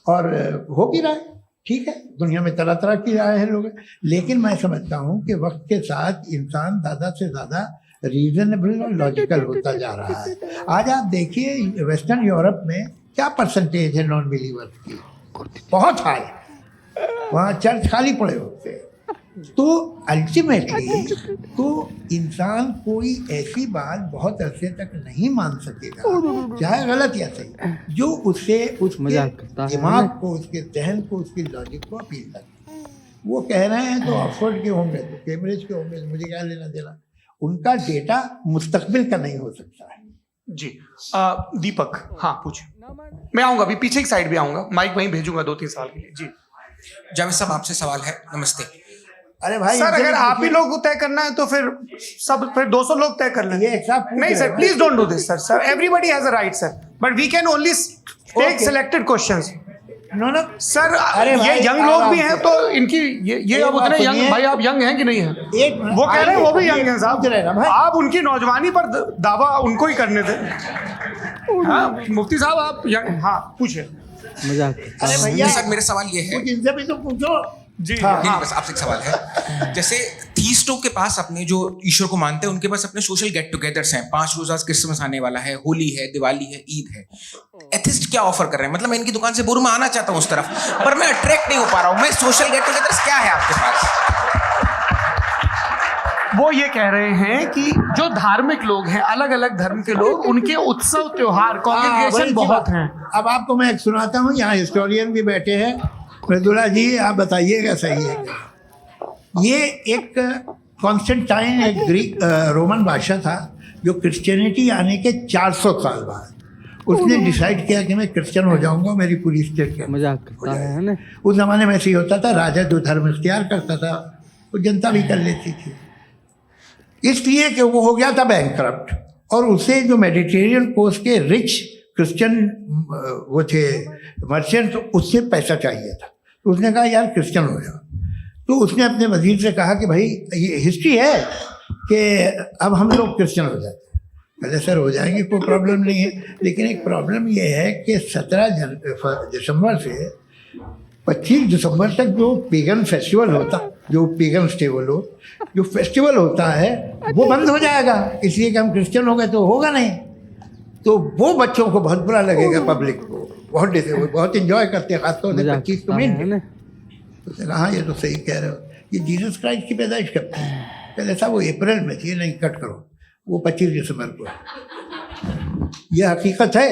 और होगी राय, ठीक है। दुनिया में तरह तरह की राय है लोग, लेकिन मैं समझता हूँ कि वक्त के साथ इंसान ज़्यादा से ज़्यादा रीजनेबल और लॉजिकल होता जा रहा है। आज आप देखिए वेस्टर्न यूरोप में क्या परसेंटेज है नॉन बिलीवर्स की, बहुत हाई। वहाँ चर्च खाली पड़े होते हैं। तो अल्टीमेटली तो इंसान कोई ऐसी बात बहुत अरसे तक नहीं मान सकेगा, चाहे गलत या सही, जो उससे उसके मजाक करता है दिमाग ना? को, उसके जहन को, उसकी लॉजिक को अपील करे। वो कह रहे हैं तो ऑक्सफोर्ड के होंगे, तो कैम्ब्रिज के होंगे, मुझे क्या लेना देना। उनका डेटा मुस्तकबिल का नहीं हो सकता है। जी। दीपक, हाँ पूछिए। मैं आऊँगा अभी, पीछे की साइड भी आऊँगा, माइक वहीं भेजूंगा 2-3 साल के लिए। जी जावेद साहब, आपसे सवाल है। नमस्ते अरे भाई, सर, अगर आप ही लोग को तय करना है तो फिर 200 लोग तय कर लें। ये एक साथ नहीं sir, please don't do this sir. Everybody has a right sir, but we can only take selected questions. No sir, अरे ये भाई, यंग लोग भी आराम हैं से। तो इनकी ये अब उतने यंग, सुनिए। भाई आप यंग हैं कि नहीं हैं? वो कह रहे हैं वो भी यंग हैं साहब। भाई आप उनकी नौजवानी पर दावा उनको ही करने थे। हाँ मुफ्ती साहब, आप यंग, हाँ पूछिए। मजाक करता अरे है भैया, सर, मेरा सवाल ये है। कुछ इनसे भी तो पूछो। जी हाँ। नहीं, बस आपसे एक सवाल है। जैसे थीस्टों के पास, अपने जो ईश्वर को मानते हैं, उनके पास अपने सोशल गेट टुगेदर्स हैं। 5 रोजा क्रिसमस आने वाला है, होली है, दिवाली है, ईद है। एथिस्ट क्या ऑफर कर रहे हैं? मतलब मैं इनकी दुकान से बोलूं, मैं आना चाहता हूं उस तरफ, पर मैं अट्रैक्ट नहीं हो पा रहा हूं। मैं सोशल गेट टुगेदर्स क्या है आपके पास? वो ये कह रहे हैं कि जो धार्मिक लोग हैं, अलग अलग धर्म के लोग, उनके उत्सव त्योहार, कॉन्ग्रेगेशन बहुत हैं। अब आपको मैं एक सुनाता हूँ, यहाँ हिस्टोरियन भी बैठे हैं। मृदुला जी, आप बताइएगा सही है क्या? ये एक कॉन्स्टेंटाइन, एक ग्रीक रोमन बादशाह था, जो क्रिश्चियनिटी आने के 400 साल बाद उसने डिसाइड किया कि मैं क्रिश्चियन हो जाऊंगा, मेरी पूरी स्टेट के मजाक करता है ना? उस जमाने में ऐसे ही होता था, राजा जो धर्म इख्तियार करता था वो जनता भी कर लेती थी। इसलिए कि वो हो गया था बैंकरप्ट, और उसे जो मेडिटेरियन कोस्ट के रिच क्रिश्चियन वो थे मर्चेंट, उससे पैसा चाहिए था। तो उसने कहा यार क्रिश्चियन हो जाओ। तो उसने अपने वजीर से कहा कि भाई ये हिस्ट्री है कि अब हम लोग क्रिश्चियन हो जाते हैं। पहले सर हो जाएंगे, कोई प्रॉब्लम नहीं है, लेकिन एक प्रॉब्लम ये है कि 17 दिसंबर से 25 दिसंबर तक जो पेगन फेस्टिवल होता, जो पेगन जो फेस्टिवल होता है वो बंद हो जाएगा, इसलिए कि हम क्रिश्चियन हो गए तो होगा नहीं। तो वो बच्चों को बहुत बुरा लगेगा, पब्लिक को बहुत इंजॉय करते हैं, खासतौर से 25 को महीने। तो उसने कहा हाँ ये तो सही कह रहे हो, ये जीसस क्राइस्ट की पैदाइश कब थी? पहले साहब वो अप्रैल में थी, नहीं कट करो, वो 25 दिसंबर को। ये हकीकत है,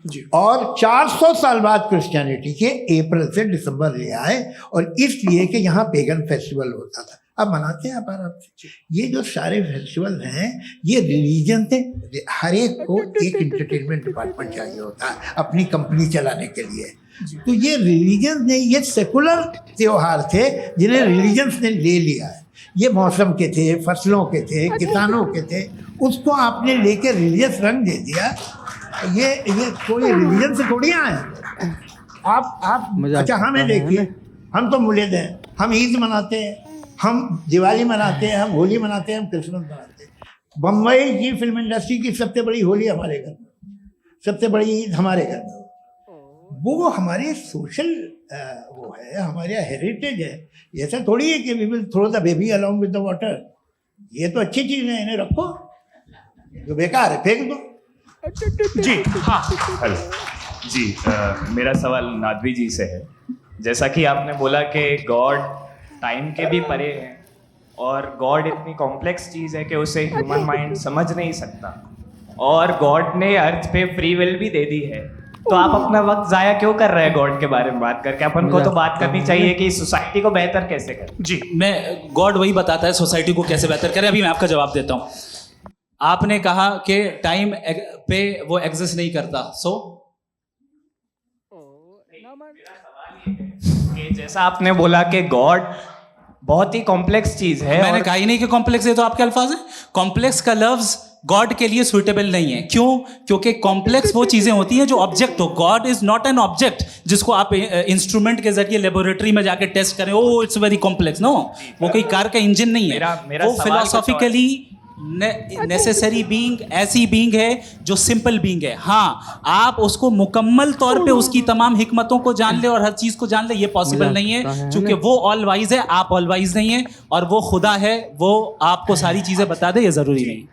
जी। और 400 साल बाद क्रिश्चियनिटी के अप्रैल से दिसंबर ले आए, और इसलिए कि यहाँ पेगन फेस्टिवल होता था। अब मनाते हैं आप आराम से। ये जो सारे फेस्टिवल हैं ये रिलीजन थे। हर एक को एक इंटरटेनमेंट डिपार्टमेंट चाहिए होता है अपनी कंपनी चलाने के लिए। तो ये रिलीजन ने, ये सेकुलर त्योहार थे जिन्हें रिलीजन्स ने ले लिया है। ये मौसम के थे, फसलों के थे, किसानों के थे, उसको आपने लेके रिलीजियस रंग दे दिया। ये कोई रिलीजन से थोड़ी आए हैं। आप अच्छा हमें देखिए, हम तो मुल्द हैं, हम ईद मनाते हैं, हम दिवाली मनाते हैं, हम होली मनाते हैं, हम क्रिसमस मनाते हैं। बम्बई की फिल्म इंडस्ट्री की सबसे बड़ी होली हमारे घर में, सबसे बड़ी ईद हमारे घर में। वो हमारे सोशल वो है, हमारे हेरिटेज है। ऐसा थोड़ी है कि we will throw the baby along with the water. ये तो अच्छी चीज़ है, इन्हें रखो, जो बेकार है फेंक दो। जी हाँ हेलो जी, मेरा सवाल नादवी जी से है। जैसा कि आपने बोला कि गॉड टाइम के भी परे है और गॉड इतनी कॉम्प्लेक्स चीज़ है कि उसे ह्यूमन माइंड समझ नहीं सकता, और गॉड ने अर्थ पे फ्री विल भी दे दी है, तो आप अपना वक्त ज़ाया क्यों कर रहे हैं गॉड के बारे में बात करके? अपन को तो बात करनी चाहिए कि सोसाइटी को बेहतर कैसे करें। जी, मैं गॉड वही बताता है सोसाइटी को कैसे बेहतर करें। अभी मैं आपका जवाब देता हूँ। आपने कहा कि टाइम पे वो एग्जिस्ट नहीं करता, कि जैसा आपने बोला कि गॉड बहुत ही कॉम्प्लेक्स चीज है। मैंने कहा ही नहीं कि कॉम्प्लेक्स है, तो आपके अल्फाज हैं। कॉम्प्लेक्स का लफ्ज गॉड के लिए सुइटेबल नहीं है। क्यों? क्योंकि कॉम्प्लेक्स वो चीजें होती हैं जो ऑब्जेक्ट हो। God is not an object जिसको आप इंस्ट्रूमेंट के जरिए लेबोरेटरी में जाके टेस्ट करें, oh it's very complex. No, वो कोई कार का इंजन नहीं है। मेरा वो फिलोसॉफिकली नेसेसरी बीइंग ऐसी बीइंग है जो सिंपल बीइंग है। हाँ, आप उसको मुकम्मल तौर पे उसकी तमाम हिकमतों को जान ले और हर चीज को जान ले, ये पॉसिबल नहीं है, क्योंकि वो ऑल वाइज है, आप ऑल वाइज नहीं है, और वो खुदा है, वो आपको सारी चीजें बता दे, ये जरूरी नहीं।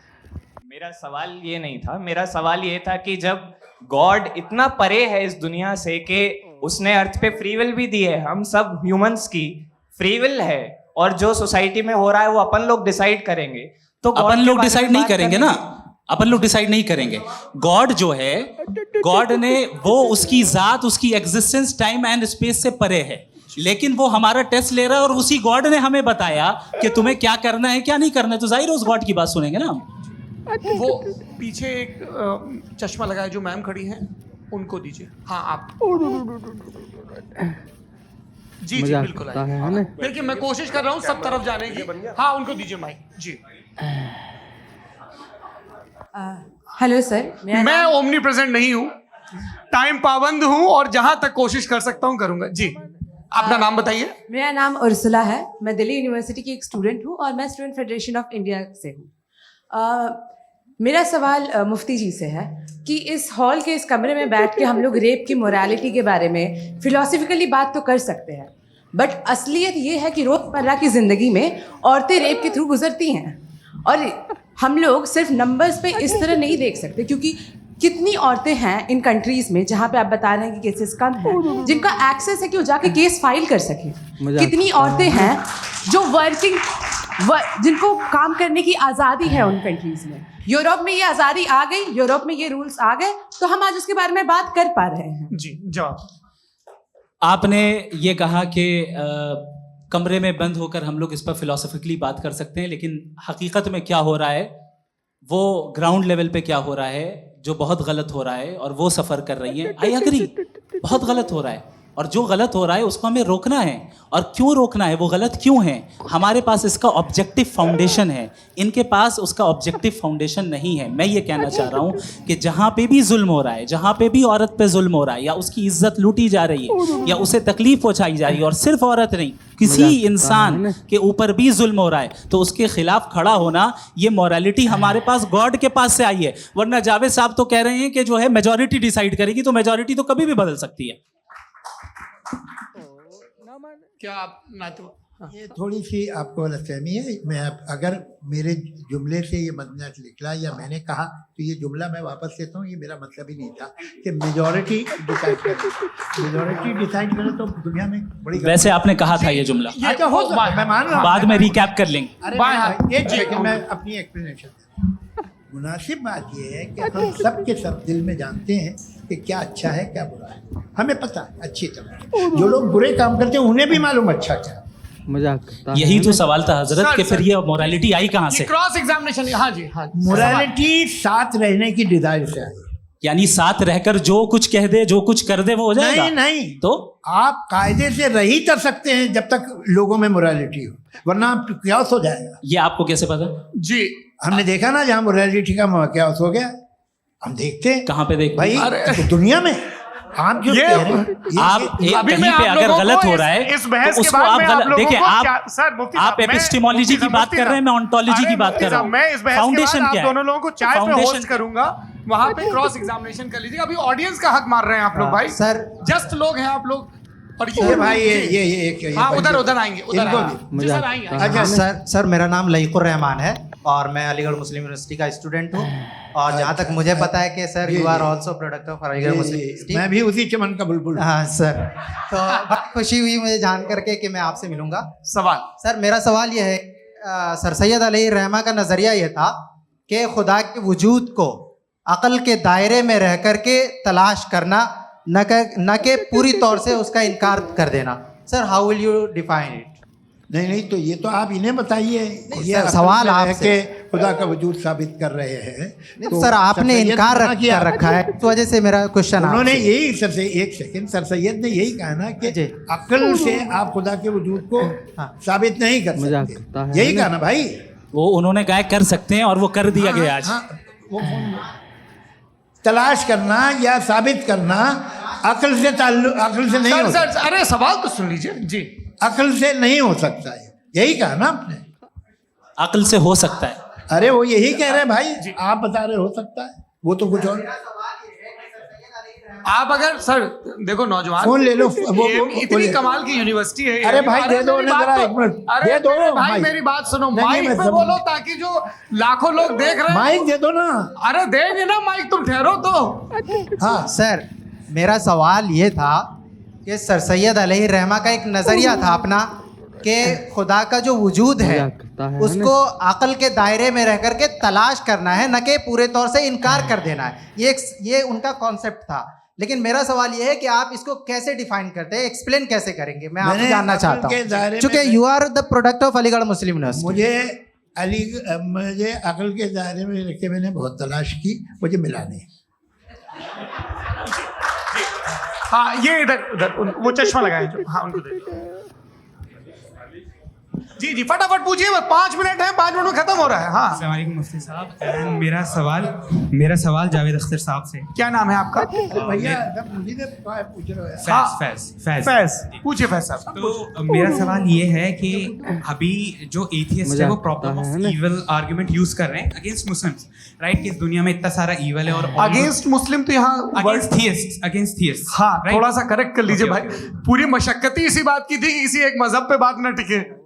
मेरा सवाल ये नहीं था, मेरा सवाल ये था कि जब गॉड इतना परे है इस दुनिया से कि उसने अर्थ पे फ्री विल भी दी है, हम सब ह्यूमंस की फ्री विल है, और जो सोसाइटी में हो रहा है वो अपन लोग डिसाइड करेंगे, तो अपन लोग डिसाइड नहीं करेंगे ना, अपन लोग डिसाइड नहीं करेंगे। गॉड जो है, गॉड ने वो उसकी जात, उसकी एग्जिस्टेंस टाइम एंड स्पेस से परे है, लेकिन वो हमारा टेस्ट ले रहा है और उसी गॉड ने हमें बताया कि तुम्हें क्या करना है क्या नहीं करना है, तो जाहिर है उस गॉड की बात सुनेंगे ना। वो पीछे एक चश्मा लगाए जो मैम खड़ी हैं, उनको दीजिए। हाँ आप जी जी बिल्कुल आइए। देखिए मैं कोशिश कर रहा हूँ सब तरफ जाने की। हाँ उनको दीजिए माइक जी। हेलो सर, मैं ओमनी प्रेजेंट नहीं हूँ, टाइम पाबंद हूँ, और जहां तक कोशिश कर सकता हूँ करूंगा। जी अपना नाम बताइए। मेरा नाम उर्सुला है, मैं दिल्ली यूनिवर्सिटी की एक स्टूडेंट हूँ और मैं स्टूडेंट फेडरेशन ऑफ इंडिया से हूँ। मेरा सवाल मुफ्ती जी से है कि इस हॉल के इस कमरे में बैठ के हम लोग रेप की मोरालिटी के बारे में फिलोसफिकली बात तो कर सकते हैं, बट असलियत ये है कि रोज़मर्रा की ज़िंदगी में औरतें रेप के थ्रू गुजरती हैं, और हम लोग सिर्फ नंबर्स पे इस तरह नहीं देख सकते, क्योंकि कितनी औरतें हैं इन कंट्रीज़ में जहाँ पे आप बता रहे हैं कि केसेस कम हैं, जिनका एक्सेस है कि वो जाके केस फाइल कर सकें। कितनी औरतें हैं जो जिनको काम करने की आज़ादी है उन कंट्रीज़ में। यूरोप में ये आज़ादी आ गई, यूरोप में ये रूल्स आ गए, तो हम आज उसके बारे में बात कर पा रहे हैं। जी जवाब। आपने ये कहा कि कमरे में बंद होकर हम लोग इस पर फिलोसफिकली बात कर सकते हैं, लेकिन हकीकत में क्या हो रहा है, वो ग्राउंड लेवल पे क्या हो रहा है, जो बहुत गलत हो रहा है, और वो सफ़र कर रही हैं। आई एग्री, बहुत गलत हो रहा है, और जो गलत हो रहा है उसको हमें रोकना है। और क्यों रोकना है, वो गलत क्यों है? हमारे पास इसका ऑब्जेक्टिव फाउंडेशन है, इनके पास उसका ऑब्जेक्टिव फाउंडेशन नहीं है। मैं ये कहना चाह रहा हूँ कि जहाँ पे भी जुल्म हो रहा है, जहाँ पे भी औरत पे जुल्म हो रहा है, या उसकी इज्जत लूटी जा रही है, या उसे तकलीफ पहुँचाई जा रही है, और सिर्फ औरत नहीं, किसी इंसान के ऊपर भी जुल्म हो रहा है, तो उसके खिलाफ खड़ा होना, ये मॉरलिटी हमारे पास गॉड के पास से आई है। वरना जावेद साहब तो कह रहे हैं कि जो है मेजॉरिटी डिसाइड करेगी, तो मेजॉरिटी तो कभी भी बदल सकती है। क्या आप ये थोड़ी सी आपको गलतफहमी है। मैं अगर मेरे जुमले से ये मतलब निकला या मैंने कहा, तो ये जुमला मैं वापस लेता हूँ, ये मेरा मतलब ही नहीं था कि मेजॉरिटी डिसाइड करे। मेजॉरिटी डिसाइड करे तो दुनिया में बड़ी, वैसे आपने कहा था ये जुमला। अच्छा हो, मैं मान रहा हूँ, बाद में रिकैप कर लेंगे। अरे एक सेकंड, मैं अपनी एक्सप्लेनेशन। मुनासिब बात ये है कि हम सब के सब दिल में जानते हैं कि क्या अच्छा है क्या बुरा है, हमें पता है अच्छी तरह। जो लोग बुरे काम करते हैं उन्हें भी मालूम अच्छा क्या। मजाक करता है यही ना? तो सवाल था हजरत सर, कि फिर सर। ये मोरालिटी आई कहाँ से? क्रॉस एग्जामिनेशन, हाँ जी हाँ जी। मोरालिटी साथ रहने की डिजायर से आई। यानी साथ रहकर जो कुछ कह दे जो कुछ कर दे वो हो जाएगा? नहीं नहीं, तो आप कायदे से रह ही कर सकते हैं जब तक लोगों में मोरालिटी हो, वरना क्यास हो जाएगा। ये आपको कैसे पता? जी हमने देखा ना जहाँ मोरालिटी का क्यास हो गया, हम देखते हैं कहाँ पे देख भाई तो दुनिया में। आप जो ये- कह रहे हैं, आप ये- एक अभी कहीं मैं पे आप अगर लोगों गलत को हो रहा है इस बहस तो के उसको बाद आप में गलत लोगों देखिए। को आप क्या- सर मुफ्ती आप साहब, मैं- एपिस्टेमोलॉजी की मुफ्ती बात साहब, कर रहे हैं, मैं ऑन्टोलॉजी अरे की बात मुफ्ती कर रहा साहब, हूँ। मैं इस बहस के फाउंडेशन बाद क्या आप है? दोनों लोगों को चाय पे फाउंडेशन होस्ट करूंगा, वहां पे क्रॉस एग्जामिनेशन कर लीजिएगा। अभी ऑडियंस का हक मार रहे हैं आप लोग भाई, सर जस्ट लोग हैं आप लोग। और ये भाई ये हाँ उधर आएंगे, उधर इनको आएंगे जी, सर आएंगे। अच्छा सर मेरा नाम लईकुर रहमान है और मैं अलीगढ़ मुस्लिम यूनिवर्सिटी का स्टूडेंट हूँ। और जहाँ तक मुझे पता है कि sir you are also product of Aligarh Muslim University. मैं भी उसी चमन का बुलबुल। हाँ सर, तो बड़ी खुशी हुई मुझे जान करके कि मैं आपसे मिलूंगा। सवाल सर मेरा सवाल ये है, सर सैयद अलैहि रहमा का नज़रिया ये था कि खुदा के वजूद को अक़ल के दायरे में रह करके तलाश करना, न कि पूरी तौर से उसका इनकार कर देना। Sir how will you define it? नहीं तो ये तो आप इन्हें बताइए। ये सर, असल सवाल में है आपसे। कि खुदा का वजूद साबित कर रहे हैं। तो सर आपने सर सैयद इनकार ने किया। कर रखा है, इस वजह से मेरा क्वेश्चन उन्होंने यही सर से एक सेकंड, सर सैयद ने यही कहा ना कि अक्ल से आप खुदा के वजूद को साबित नहीं कर मजाक करता सकते, है यही ना? कहा ना भाई। वो उन्होंने कहा कर सकते हैं और वो कर दिया गया आज। वो तलाश करना या साबित करना अक्ल से अक्ल से नहीं सर हो सर अरे सवाल तो सुन लीजिए जी। अक्ल से नहीं हो सकता है, यही कहा ना आपने। अक्ल से हो सकता है। अरे वो यही कह रहे हैं भाई, आप बता रहे हो सकता है, वो तो कुछ और। आप अगर सर देखो नौजवान फोन ले लो, इतनी कमाल की यूनिवर्सिटी है। अरे भाई दे दो मेरी ना बात जरा, तो- एक मिनट अरे दे दो मेरे भाई माइक। मेरी बात सुनो, नहीं, माइक मैं पे समझ- बोलो ताकि जो लाखों लोग देख रहे हैं। माइक दे दो ना। अरे देंगे ना माइक, तुम ठहरो तो। हाँ सर मेरा सवाल ये था कि सर सैयद अलैहि रहमा का एक नज़रिया था अपना कि खुदा का जो वजूद है मजाक करता है उसको अक़ल के दायरे में रह करके तलाश करना है, न कि पूरे तौर से इनकार कर देना है। ये उनका कॉन्सेप्ट था। लेकिन मेरा सवाल ये है कि आप इसको कैसे डिफाइन करते हैं, एक्सप्लेन कैसे करेंगे? मैं आपसे जानना चाहता हूँ, क्योंकि you are the product of Aligarh Muslim University. मुझे अकल के दायरे में रख के मैंने बहुत तलाश की, मुझे मिला नहीं। हाँ ये इधर उधर वो चश्मा लगाए जो, हाँ उनको दे दो। जी जी फटाफट पूछिए, बस 5 मिनट है, 5 मिनट में खत्म हो रहा है। हाँ अस्सलाम वालेकुम मुफ्ती साहब, एंड मेरा सवाल जावेद अख्तर साहब से। क्या नाम है आपका? भैया मुझे पूछ रहे हो। फैज पूछिए फैज साहब। तो मेरा सवाल ये है कि अभी जो एथियस्ट है वो problem of evil argument use कर रहे हैं अगेंस्ट मुस्लिम्स, राइट? कि इस दुनिया में इतना सारा इविल है और अगेंस्ट मुस्लिम तो यहाँ अगेंस्ट थियस्ट। हाँ थोड़ा सा करेक्ट कर लीजिए भाई, पूरी मशक्कत ही इसी बात की थी कि किसी एक मजहब पे बात न टिके।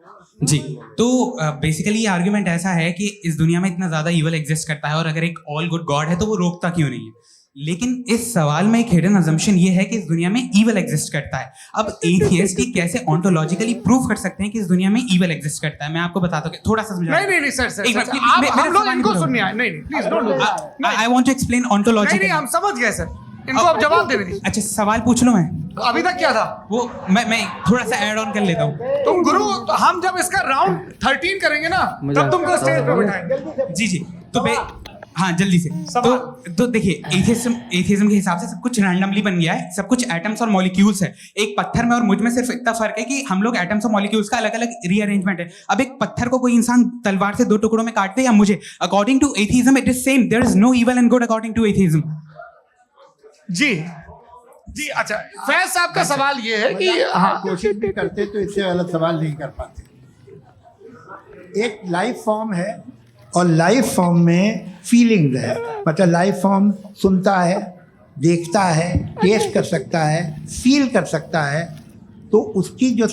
जी, तो बेसिकली ये आर्ग्यूमेंट ऐसा है कि इस दुनिया में इतना ज्यादा ईवल एग्जिस्ट करता है और अगर एक ऑल गुड गॉड है तो वो रोकता क्यों नहीं है? लेकिन इस सवाल में एक हिडन अजम्पशन ये है कि इस दुनिया में ईवल एग्जिस्ट करता है। अब एथियस्ट ही कैसे ऑन्टोलॉजिकली प्रूव कर सकते हैं कि इस दुनिया में ईवल एग्जिस्ट करता है? मैं आपको बताता हूँ, थोड़ा सा समझा। नहीं सर आप हम लोग इनको सुनने आए। नहीं please don't do. I want to explain ontologically. नहीं हम समझ गए सर, इनको अब जवाब दे दीजिए। अच्छा सवाल पूछ लो। मैं अभी तक क्या था वो मैं थोड़ा सा ऐड ऑन कर लेता हूँ। तुम गुरु, तो हम जब इसका राउंड 13 करेंगे ना तब तुमको स्टेज पे बैठाएंगे। जी तो हाँ जल्दी से। तो देखिए एथियज्म के हिसाब से सब कुछ रैंडमली बन गया है, सब कुछ एटम्स और मॉलिक्यूल्स है। एक पत्थर में और मुझ में सिर्फ इतना फर्क है कि हम लोग एटम्स और मॉलिक्यूल्स का अलग अलग रीअरेंजमेंट है। अब एक पत्थर को कोई इंसान तलवार से 2 टुकड़ों में काट दे या मुझे, according to atheism it is same. There is no evil and good according to atheism. जी अच्छा फैज साहब का सवाल ये है कि हाँ कोशिश भी करते तो इससे गलत सवाल नहीं कर पाते। एक लाइफ फॉर्म है और लाइफ फॉर्म में फीलिंग है, मतलब लाइफ फॉर्म सुनता है, देखता है, टेस्ट कर सकता है, फील कर सकता है। तो उसकी जो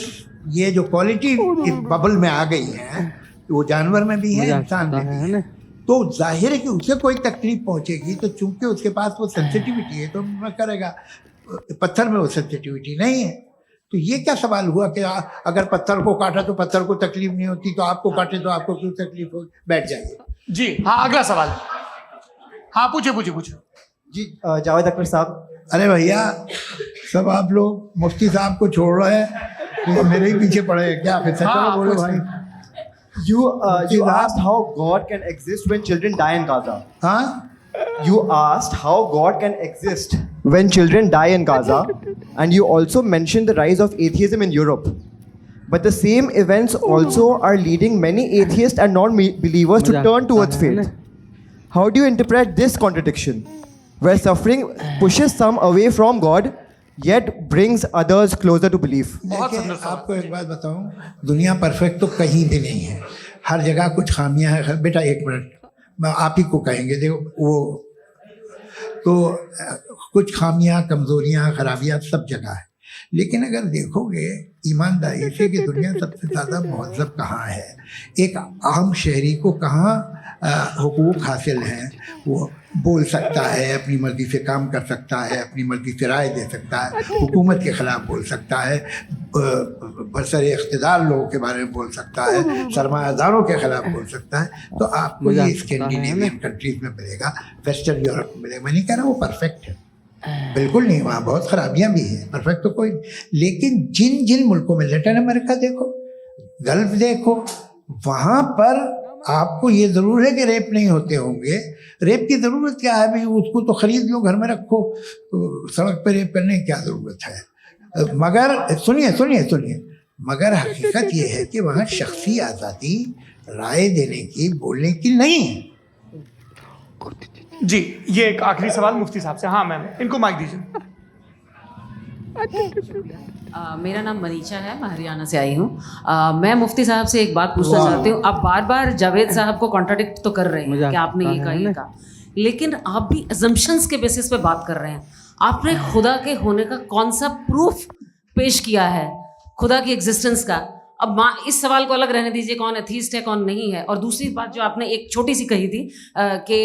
ये जो क्वालिटी इस बबल में आ गई है वो जानवर में भी है, इंसान में भी है। तो जाहिर है कि उसे कोई तकलीफ पहुंचेगी, तो चूंकि उसके पास वो सेंसिटिविटी है तो मैं करेगा। पत्थर में वो सेंसिटिविटी नहीं है। तो ये क्या सवाल हुआ कि अगर पत्थर को काटा तो पत्थर को तकलीफ नहीं होती, तो आपको काटे तो आपको क्यों तकलीफ हो? बैठ जाइए। जी हाँ अगला सवाल। हाँ पूछे। जी जावेद अख्तर साहब, अरे भैया सब आप लोग मुफ्ती साहब को छोड़ रहे हैं, तो मेरे ही पीछे पड़े हैं क्या? फिर चलो बोलो भाई। You asked how God can exist when children die in Gaza. हाँ? You asked how God can exist when children die in Gaza, and you also mentioned the rise of atheism in Europe. But the same events also are leading many atheists and non-believers to turn towards faith. How do you interpret this contradiction, where suffering pushes some away from God, yet brings others closer to belief? देखिए, आपको एक बात बताऊं, दुनिया perfect तो कहीं भी नहीं है, हर जगह कुछ खामियां हैं। बेटा एक मिनट, मैं आप ही को कहेंगे, देखो वो तो कुछ खामियां, कमजोरियां, खराबियां सब जगह है। लेकिन अगर देखोगे ईमानदारी से कि दुनिया सबसे ज़्यादा महज़ब कहाँ है, एक आम शहरी को कहाँ हुकूक हासिल हैं, वो बोल सकता है, अपनी मर्ज़ी से काम कर सकता है, अपनी मर्ज़ी से राय दे सकता है, हुकूमत के ख़िलाफ़ बोल सकता है, बरसरे इख्तिदार लोगों के बारे में बोल सकता है, सरमायादारों के ख़िलाफ़ बोल सकता है। तो आपको ये स्कैंडिनेवियन कंट्रीज़ में मिलेगा, वेस्टर्न यूरोप में मिलेगा। मैं नहीं कह रहा वो परफेक्ट है, बिल्कुल नहीं, वहाँ बहुत ख़राबियाँ भी हैं, परफेक्ट तो कोई। लेकिन जिन जिन मुल्कों में, लैटिन अमेरिका देखो, गल्फ देखो, वहाँ पर आपको ये ज़रूर है कि रेप नहीं होते होंगे। रेप की ज़रूरत क्या है भाई? उसको तो ख़रीद लो, घर में रखो, सड़क पर रेप करने की क्या ज़रूरत है? मगर सुनिए, मगर हकीकत ये है कि वहाँ शख्सी आज़ादी राय देने की, बोलने की नहीं है। जी, ये एक आखिरी सवाल मुफ्ती साहब से। हाँ मैम, इनको माइक दीजिए। मेरा नाम मनीषा है, मैं हरियाणा से आई हूँ। मैं मुफ्ती साहब से एक बात पूछना चाहती हूँ। आप बार बार जावेद साहब को कॉन्ट्राडिक्ट तो कर रहे हैं कि आपने ये कहा, लेकिन आप भी अजम्पशंस के बेसिस पे बात कर रहे हैं। आपने खुदा के होने का कौन सा प्रूफ पेश किया है, खुदा की एग्जिस्टेंस का? अब इस सवाल को अलग रहने दीजिए, कौन एथीस्ट है कौन नहीं है। और दूसरी बात जो आपने एक छोटी सी कही थी कि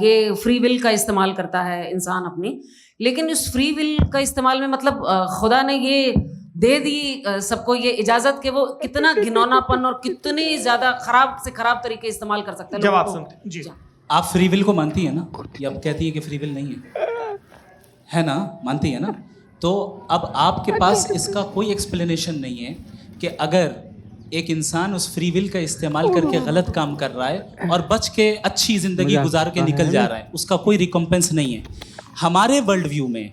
ये फ्री विल का इस्तेमाल करता है इंसान अपनी, लेकिन इस फ्री विल का इस्तेमाल में मतलब खुदा ने ये दे दी सबको ये इजाज़त कि वो कितना घिनौनापन और कितनी ज़्यादा ख़राब से ख़राब तरीके इस्तेमाल कर सकते हैं। जवाब सुनते जी। आप फ्री विल को मानती है ना? या अब कहती है कि फ्री विल नहीं है ना? मानती है ना? तो अब आपके पास इसका कोई एक्सप्लेनेशन नहीं है कि अगर एक इंसान उस फ्री विल का इस्तेमाल करके गलत काम कर रहा है और बच के अच्छी ज़िंदगी गुजार के निकल जा रहा है, उसका कोई रिकम्पेंस नहीं है। हमारे वर्ल्ड व्यू में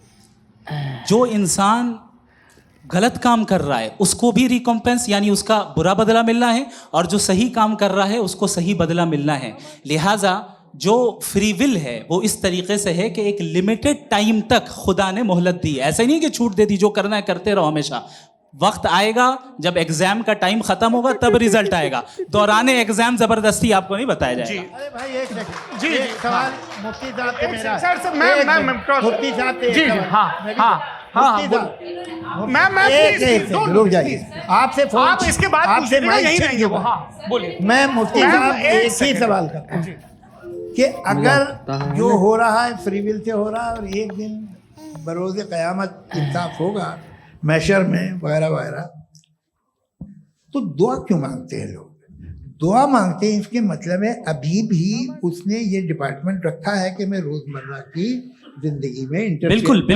जो इंसान गलत काम कर रहा है उसको भी रिकम्पेंस यानी उसका बुरा बदला मिलना है, और जो सही काम कर रहा है उसको सही बदला मिलना है। लिहाजा जो फ्री विल है वो इस तरीके से है कि एक लिमिटेड टाइम तक खुदा ने मोहलत दी है। ऐसा नहीं कि छूट दे दी, जो करना है करते रहो हमेशा। वक्त आएगा जब एग्जाम का टाइम खत्म होगा तब रिजल्ट आएगा। दौराने एग्जाम जबरदस्ती आपको नहीं बताया जाएगा। अरे भाई एक सेकंड, जी एक सवाल मुफ्ती साहब से मेरा। सर मैम मुफ्ती साहब से जी हाँ रुक जाइए, आपसे फोन, आप इसके बाद आपसे यहीं रहेंगे वो। हाँ बोलिए। मैं मुफ्ती साहब एक ही सवाल करता हूँ कि अगर जो हो रहा है फ्री विल से हो रहा है और एक दिन बरोज़ क़यामत इंसाफ होगा मैशर में वगैरह वगैरह, तो दुआ क्यों मांगते हैं लोग? दुआ मांगते हैं इसके मतलब है अभी भी उसने ये डिपार्टमेंट रखा है कि मैं रोजमर्रा की जिंदगी में बिल्कुल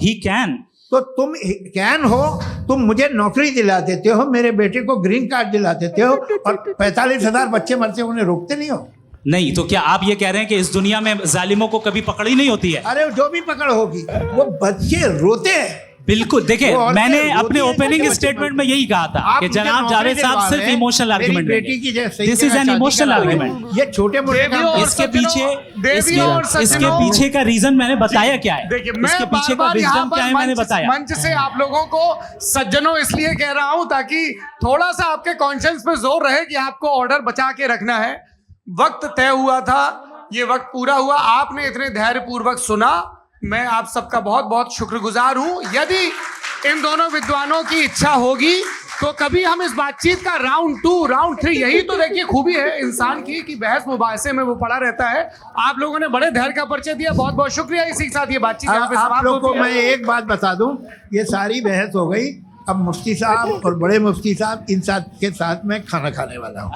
ही कैन। तो तुम कैन हो, तुम मुझे नौकरी दिला देते हो, मेरे बेटे को ग्रीन कार्ड दिला देते हो, और 45,000 बच्चे मरते हो, उन्हें रोकते नहीं हो। नहीं तो क्या आप ये कह रहे हैं कि इस दुनिया में जालिमों को कभी पकड़ ही नहीं होती है? अरे जो भी पकड़ होगी वो बच्चे रोते हैं। बिल्कुल, देखिए मैंने अपने ओपनिंग स्टेटमेंट में यही कहा था कि जनाब जावेद साहब सिर्फ इमोशनल आर्गुमेंट देंगे। This is an emotional argument. ये छोटे मोटे इसके पीछे का रीजन मैंने बताया क्या है, देखिए इसके पीछे का रीजन क्या है मैंने बताया। मंच से आप लोगों को सज्जनों इसलिए कह रहा हूं ताकि थोड़ा सा आपके कॉन्शियंस पे जोर रहे कि आपको ऑर्डर बचा के रखना है। वक्त तय हुआ था, ये वक्त पूरा हुआ, आपने इतने धैर्यपूर्वक सुना, मैं आप सबका बहुत बहुत शुक्रगुजार हूं। यदि इन दोनों विद्वानों की इच्छा होगी तो कभी हम इस बातचीत का राउंड 2, राउंड 3, यही तो देखिए खूबी है इंसान की कि बहस मुबाहसे में वो पड़ा रहता है। आप लोगों ने बड़े धैर्य का परिचय दिया, बहुत बहुत शुक्रिया। इसी के साथ ये बातचीत आप लोग को मैं एक बात बता दूं, ये सारी बहस हो गई, अब मुफ्ती साहब और बड़े मुफ्ती साहब इन साथ के साथ मैं खाना खाने वाला हूँ।